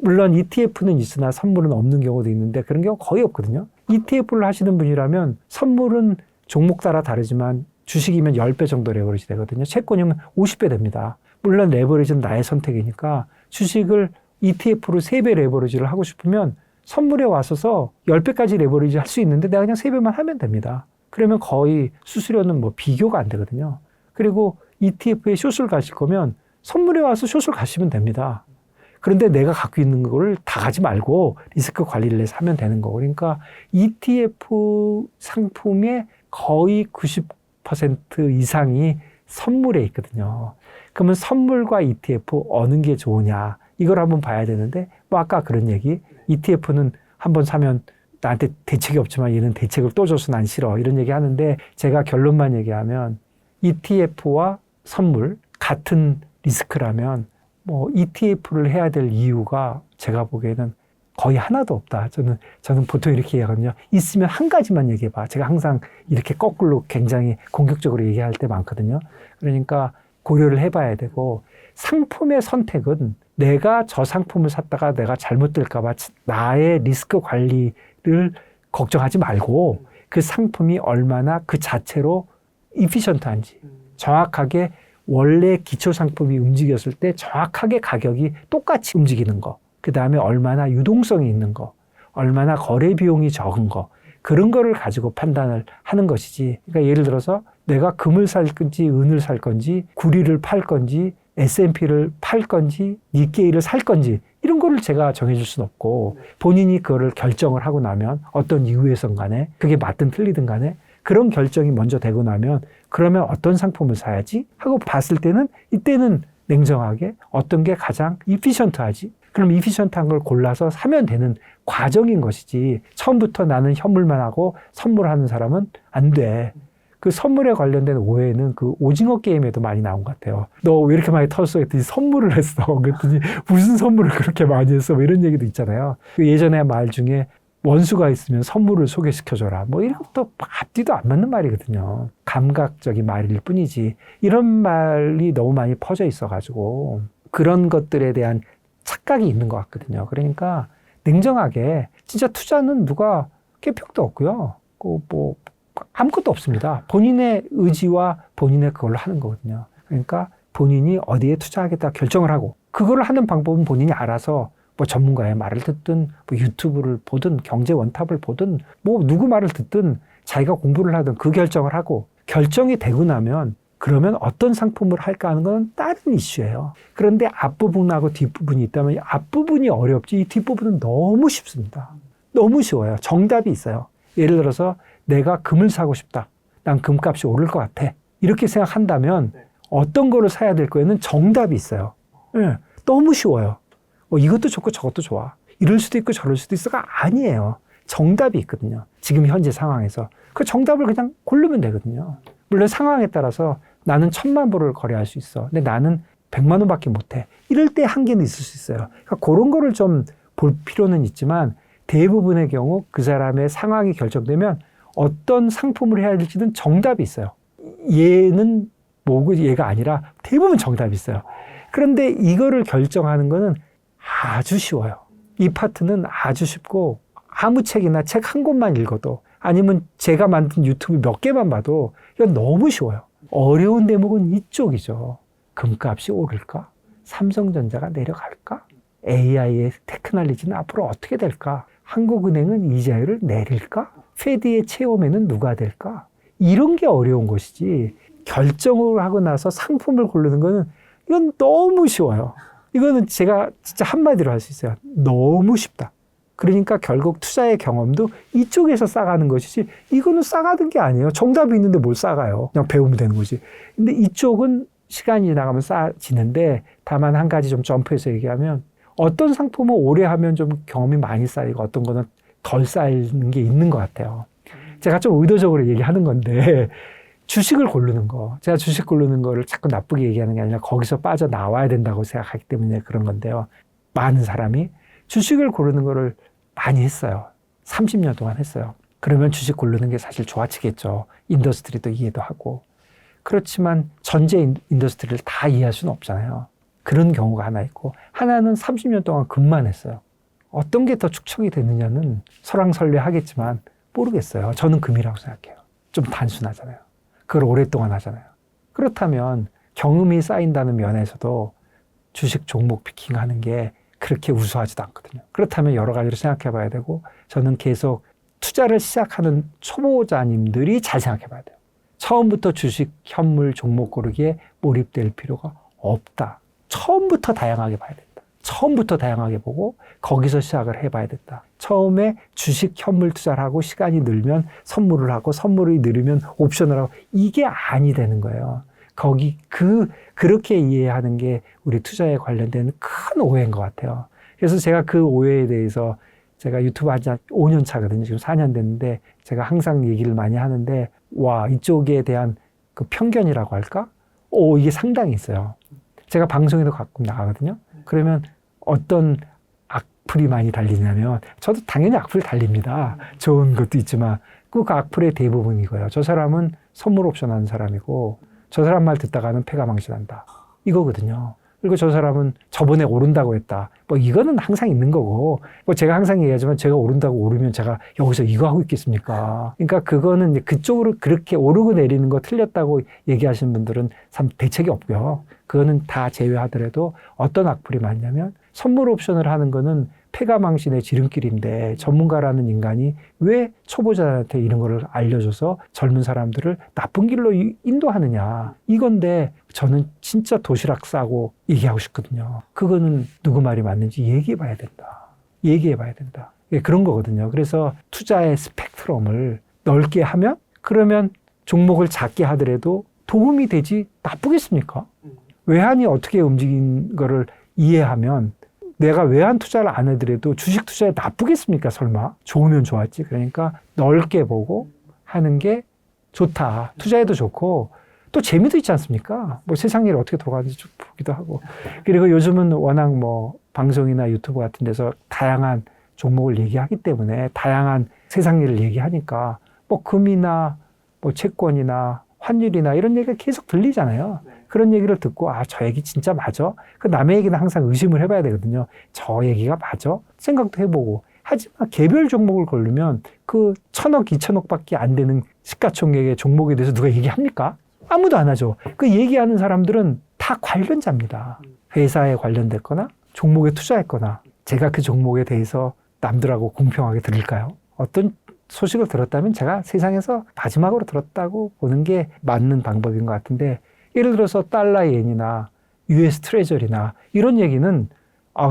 물론 ETF는 있으나 선물은 없는 경우도 있는데 그런 경우 거의 없거든요. ETF를 하시는 분이라면 선물은 종목 따라 다르지만 주식이면 10배 정도 레버리지 되거든요. 채권이면 50배 됩니다. 물론 레버리지는 나의 선택이니까 주식을 ETF로 3배 레버리지를 하고 싶으면 선물에 와서서 10배까지 레버리지 할 수 있는데 내가 그냥 3배만 하면 됩니다. 그러면 거의 수수료는 뭐 비교가 안 되거든요. 그리고 ETF에 숏을 가실 거면 선물에 와서 숏을 가시면 됩니다. 그런데 내가 갖고 있는 걸 다 가지 말고 리스크 관리를 해서 하면 되는 거고. 그러니까 ETF 상품의 거의 90% 이상이 선물에 있거든요. 그러면 선물과 ETF 어느 게 좋으냐, 이걸 한번 봐야 되는데, 뭐 아까 그런 얘기, ETF는 한번 사면 나한테 대책이 없지만 얘는 대책을 또 줘서 난 싫어, 이런 얘기 하는데, 제가 결론만 얘기하면 ETF와 선물 같은 리스크라면 뭐 ETF를 해야 될 이유가 제가 보기에는 거의 하나도 없다. 저는 보통 이렇게 얘기하거든요. 있으면 한 가지만 얘기해봐. 제가 항상 이렇게 거꾸로 굉장히 공격적으로 얘기할 때 많거든요. 그러니까 고려를 해봐야 되고, 상품의 선택은 내가 저 상품을 샀다가 내가 잘못될까 봐 나의 리스크 관리를 걱정하지 말고 그 상품이 얼마나 그 자체로 이피션트한지, 정확하게 원래 기초 상품이 움직였을 때 정확하게 가격이 똑같이 움직이는 거, 그 다음에 얼마나 유동성이 있는 거, 얼마나 거래 비용이 적은 거, 그런 거를 가지고 판단을 하는 것이지. 그러니까 예를 들어서 내가 금을 살 건지 은을 살 건지 구리를 팔 건지 S&P를 팔 건지 니케이를 살 건지 이런 거를 제가 정해줄 수는 없고, 본인이 그거를 결정을 하고 나면 어떤 이유에선 간에 그게 맞든 틀리든 간에 그런 결정이 먼저 되고 나면 그러면 어떤 상품을 사야지 하고 봤을 때는 이때는 냉정하게 어떤 게 가장 이피션트하지, 그럼 이피션트한 걸 골라서 사면 되는 과정인 것이지, 처음부터 나는 현물만 하고 선물하는 사람은 안 돼. 그 선물에 관련된 오해는 그 오징어 게임에도 많이 나온 것 같아요. 너 왜 이렇게 많이 털었어? 했더니 선물을 했어. 그랬더니 무슨 선물을 그렇게 많이 했어? 뭐 이런 얘기도 있잖아요. 그 예전에 말 중에 원수가 있으면 선물을 소개시켜줘라. 뭐 이런 것도 앞뒤도 안 맞는 말이거든요. 감각적인 말일 뿐이지. 이런 말이 너무 많이 퍼져 있어가지고 그런 것들에 대한 착각이 있는 것 같거든요. 그러니까 냉정하게 진짜 투자는 누가 깨평도 없고요. 뭐 아무것도 없습니다. 본인의 의지와 본인의 그걸로 하는 거거든요. 그러니까 본인이 어디에 투자하겠다 결정을 하고, 그거를 하는 방법은 본인이 알아서 뭐 전문가의 말을 듣든 뭐 유튜브를 보든 경제 원탑을 보든 뭐 누구 말을 듣든 자기가 공부를 하든 그 결정을 하고, 결정이 되고 나면 그러면 어떤 상품을 할까 하는 건 다른 이슈예요. 그런데 앞부분하고 뒷부분이 있다면 앞부분이 어렵지 이 뒷부분은 너무 쉽습니다. 너무 쉬워요. 정답이 있어요. 예를 들어서 내가 금을 사고 싶다. 난 금값이 오를 것 같아. 이렇게 생각한다면 어떤 거를 사야 될 거에는 정답이 있어요. 네, 너무 쉬워요. 이것도 좋고 저것도 좋아. 이럴 수도 있고 저럴 수도 있어가 아니에요. 정답이 있거든요. 지금 현재 상황에서. 그 정답을 그냥 고르면 되거든요. 물론 상황에 따라서 나는 1000만 불을 거래할 수 있어. 근데 나는 100만 원밖에 못해. 이럴 때 한계는 있을 수 있어요. 그러니까 그런 거를 좀 볼 필요는 있지만 대부분의 경우 그 사람의 상황이 결정되면 어떤 상품을 해야 될지는 정답이 있어요. 얘는 뭐고 얘가 아니라 대부분 정답이 있어요. 그런데 이거를 결정하는 거는 아주 쉬워요. 이 파트는 아주 쉽고 아무 책이나 책 한 권만 읽어도 아니면 제가 만든 유튜브 몇 개만 봐도 이건 너무 쉬워요. 어려운 대목은 이쪽이죠. 금값이 오를까? 삼성전자가 내려갈까? AI의 테크놀로지는 앞으로 어떻게 될까? 한국은행은 이자율을 내릴까? 페드의 체험에는 누가 될까? 이런 게 어려운 것이지, 결정을 하고 나서 상품을 고르는 거는 이건 너무 쉬워요. 이거는 제가 진짜 한마디로 할 수 있어요. 너무 쉽다. 그러니까 결국 투자의 경험도 이쪽에서 쌓아가는 것이지 이거는 쌓아가는 게 아니에요. 정답이 있는데 뭘 쌓아가요. 그냥 배우면 되는 거지. 근데 이쪽은 시간이 지나가면 쌓아지는데 다만 한 가지 좀 점프해서 얘기하면 어떤 상품은 오래 하면 좀 경험이 많이 쌓이고 어떤 거는 덜 쌓이는 게 있는 것 같아요. 제가 좀 의도적으로 얘기하는 건데 주식을 고르는 거. 제가 주식 고르는 거를 자꾸 나쁘게 얘기하는 게 아니라 거기서 빠져나와야 된다고 생각하기 때문에 그런 건데요. 많은 사람이 주식을 고르는 거를 많이 했어요. 30년 동안 했어요. 그러면 주식 고르는 게 사실 좋아지겠죠. 인더스트리도 이해도 하고. 그렇지만 전체 인더스트리를 다 이해할 수는 없잖아요. 그런 경우가 하나 있고 하나는 30년 동안 금만 했어요. 어떤 게 더 축적이 되느냐는 설왕설래하겠지만 모르겠어요. 저는 금이라고 생각해요. 좀 단순하잖아요. 그걸 오랫동안 하잖아요. 그렇다면 경험이 쌓인다는 면에서도 주식 종목 피킹하는 게 그렇게 우수하지도 않거든요. 그렇다면 여러 가지로 생각해 봐야 되고 저는 계속 투자를 시작하는 초보자님들이 잘 생각해 봐야 돼요. 처음부터 주식, 현물, 종목 고르기에 몰입될 필요가 없다. 처음부터 다양하게 봐야 된다. 처음부터 다양하게 보고 거기서 시작을 해봐야 된다. 처음에 주식, 현물 투자를 하고 시간이 늘면 선물을 하고 선물이 늘으면 옵션을 하고 이게 아니 되는 거예요. 그렇게 이해하는 게 우리 투자에 관련된 큰 오해인 것 같아요. 그래서 제가 그 오해에 대해서 제가 유튜브 한 지 5년 차거든요. 지금 4년 됐는데 제가 항상 얘기를 많이 하는데 와, 이쪽에 대한 그 편견이라고 할까? 이게 상당히 있어요. 제가 방송에도 가끔 나가거든요. 그러면 어떤 악플이 많이 달리냐면 저도 당연히 악플이 달립니다. 좋은 것도 있지만 그 악플의 대부분이 이거예요. 저 사람은 선물 옵션 하는 사람이고 저 사람 말 듣다가는 패가망신한다. 이거거든요. 그리고 저 사람은 저번에 오른다고 했다. 뭐 이거는 항상 있는 거고 뭐 제가 항상 얘기하지만 제가 오른다고 오르면 제가 여기서 이거 하고 있겠습니까? 그러니까 그거는 이제 그쪽으로 그렇게 오르고 내리는 거 틀렸다고 얘기하시는 분들은 참 대책이 없고요. 그거는 다 제외하더라도 어떤 악플이 많냐면 선물 옵션을 하는 거는 패가망신의 지름길인데 전문가라는 인간이 왜 초보자한테 이런 거를 알려줘서 젊은 사람들을 나쁜 길로 인도하느냐 이건데 저는 진짜 도시락 싸고 얘기하고 싶거든요. 그거는 누구 말이 맞는지 얘기해 봐야 된다. 얘기해 봐야 된다. 그런 거거든요. 그래서 투자의 스펙트럼을 넓게 하면 그러면 종목을 작게 하더라도 도움이 되지 나쁘겠습니까? 외환이 어떻게 움직인 거를 이해하면 내가 외환 투자를 안 해더라도 주식 투자에 나쁘겠습니까? 설마? 좋으면 좋았지. 그러니까 넓게 보고 하는 게 좋다. 투자에도 좋고 또 재미도 있지 않습니까? 뭐 세상 일이 어떻게 돌아가는지 쭉 보기도 하고. 그리고 요즘은 워낙 뭐 방송이나 유튜브 같은 데서 다양한 종목을 얘기하기 때문에 다양한 세상 일을 얘기하니까 뭐 금이나 뭐 채권이나 환율이나 이런 얘기가 계속 들리잖아요. 그런 얘기를 듣고 저 얘기 진짜 맞아? 그 남의 얘기는 항상 의심을 해봐야 되거든요. 저 얘기가 맞아? 생각도 해보고. 하지만 개별 종목을 고르면 그 1,000억, 2,000억밖에 안 되는 시가총액의 종목에 대해서 누가 얘기합니까? 아무도 안 하죠. 그 얘기하는 사람들은 다 관련자입니다. 회사에 관련됐거나 종목에 투자했거나 제가 그 종목에 대해서 남들하고 공평하게 들을까요? 어떤 소식을 들었다면 제가 세상에서 마지막으로 들었다고 보는 게 맞는 방법인 것 같은데 예를 들어서 달러 엔이나 US 트레저리나 이런 얘기는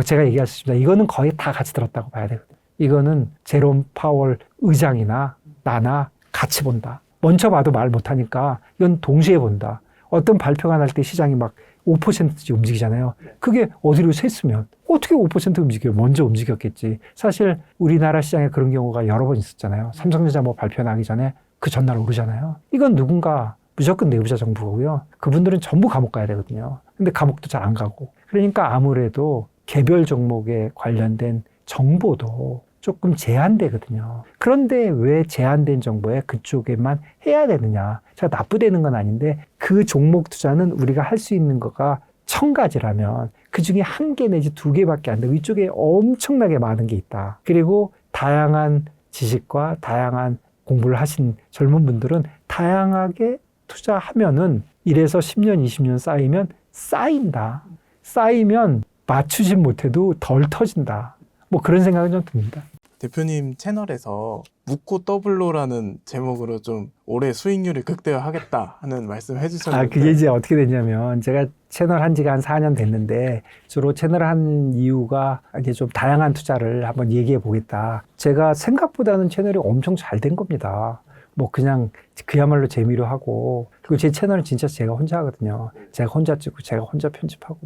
제가 얘기할 수 있습니다. 이거는 거의 다 같이 들었다고 봐야 되거든요. 이거는 제롬 파월 의장이나 나나 같이 본다. 먼저 봐도 말 못하니까 이건 동시에 본다. 어떤 발표가 날 때 시장이 막 5%씩 움직이잖아요. 그게 어디로 샜으면 어떻게 5% 움직여요? 먼저 움직였겠지. 사실 우리나라 시장에 그런 경우가 여러 번 있었잖아요. 삼성전자 뭐 발표 나기 전에 그 전날 오르잖아요. 이건 누군가 무조건 내부자 정부고요. 그분들은 전부 감옥 가야 되거든요. 근데 감옥도 잘 안 가고. 그러니까 아무래도 개별 종목에 관련된 정보도 조금 제한되거든요. 그런데 왜 제한된 정보에 그쪽에만 해야 되느냐. 제가 나쁘다는 건 아닌데 그 종목 투자는 우리가 할 수 있는 거가 1,000가지라면 그중에 1개 내지 2개밖에 안 되고 이쪽에 엄청나게 많은 게 있다. 그리고 다양한 지식과 다양한 공부를 하신 젊은 분들은 다양하게 투자하면은 1에서 10년, 20년 쌓이면 쌓인다. 쌓이면 맞추진 못해도 덜 터진다. 뭐 그런 생각은 좀 듭니다. 대표님 채널에서 묻고 더블로라는 제목으로 좀 올해 수익률을 극대화하겠다 하는 말씀 해주셨는데 그게 이제 어떻게 됐냐면 제가 채널 한 지가 한 4년 됐는데 주로 채널을 한 이유가 이게 좀 다양한 투자를 한번 얘기해 보겠다. 제가 생각보다는 채널이 엄청 잘 된 겁니다. 뭐 그냥 그야말로 재미로 하고 그리고 제 채널은 진짜 제가 혼자 하거든요. 제가 혼자 찍고 제가 혼자 편집하고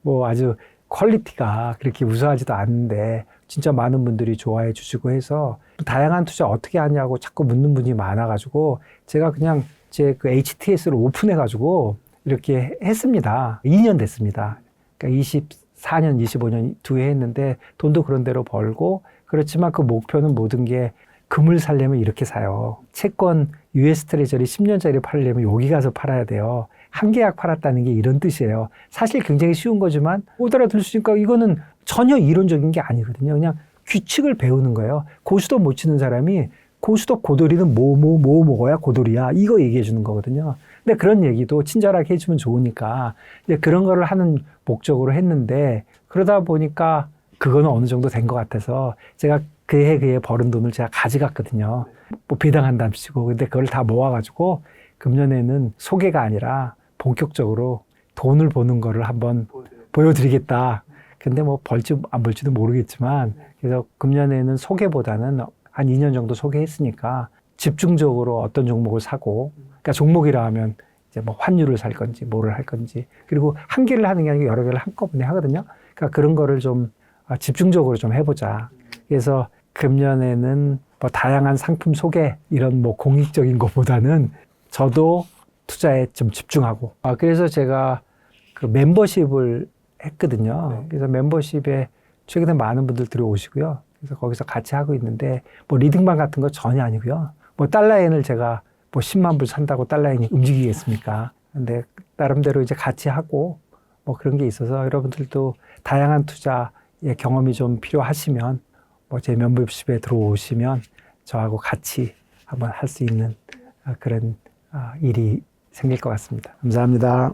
뭐 아주 퀄리티가 그렇게 우수하지도 않은데 진짜 많은 분들이 좋아해 주시고 해서 다양한 투자 어떻게 하냐고 자꾸 묻는 분이 많아가지고 제가 그냥 제 그 HTS를 오픈해가지고 이렇게 했습니다. 2년 됐습니다. 그러니까 24년, 25년 두 해 했는데 돈도 그런 대로 벌고 그렇지만 그 목표는 모든 게 금을 살려면 이렇게 사요. 채권 US 트레저리 10년짜리 팔려면 여기 가서 팔아야 돼요. 한 계약 팔았다는 게 이런 뜻이에요. 사실 굉장히 쉬운 거지만 못 알아들으시니까 이거는 전혀 이론적인 게 아니거든요. 그냥 규칙을 배우는 거예요. 고스톱 못 치는 사람이 고스톱 고돌이는 뭐 먹어야 고돌이야. 이거 얘기해 주는 거거든요. 근데 그런 얘기도 친절하게 해주면 좋으니까 이제 그런 거를 하는 목적으로 했는데 그러다 보니까 그거는 어느 정도 된 것 같아서 제가 그해 벌은 돈을 제가 가져갔거든요. 뭐 배당한답시고. 근데 그걸 다 모아가지고 금년에는 소개가 아니라 본격적으로 돈을 버는 거를 한번 보여드리겠다. 근데 뭐 벌지 안 벌지도 모르겠지만 그래서 금년에는 소개보다는 한 2년 정도 소개했으니까 집중적으로 어떤 종목을 사고 그러니까 종목이라 하면 이제 뭐 환율을 살 건지 뭐를 할 건지 그리고 한 개를 하는 게 아니고 여러 개를 한꺼번에 하거든요. 그러니까 그런 거를 좀 집중적으로 좀 해보자. 그래서 금년에는 뭐 다양한 상품 소개 이런 뭐 공익적인 것보다는 저도 투자에 좀 집중하고 그래서 제가 그 멤버십을 했거든요. 그래서 멤버십에 최근에 많은 분들 들어오시고요. 그래서 거기서 같이 하고 있는데 뭐 리딩방 같은 거 전혀 아니고요. 뭐 달러엔을 제가 뭐 10만 불 산다고 달러엔이 움직이겠습니까? 근데 나름대로 이제 같이 하고 뭐 그런 게 있어서 여러분들도 다양한 투자의 경험이 좀 필요하시면 뭐 제 멤버십에 들어오시면 저하고 같이 한번 할 수 있는 그런 일이 생길 것 같습니다. 감사합니다.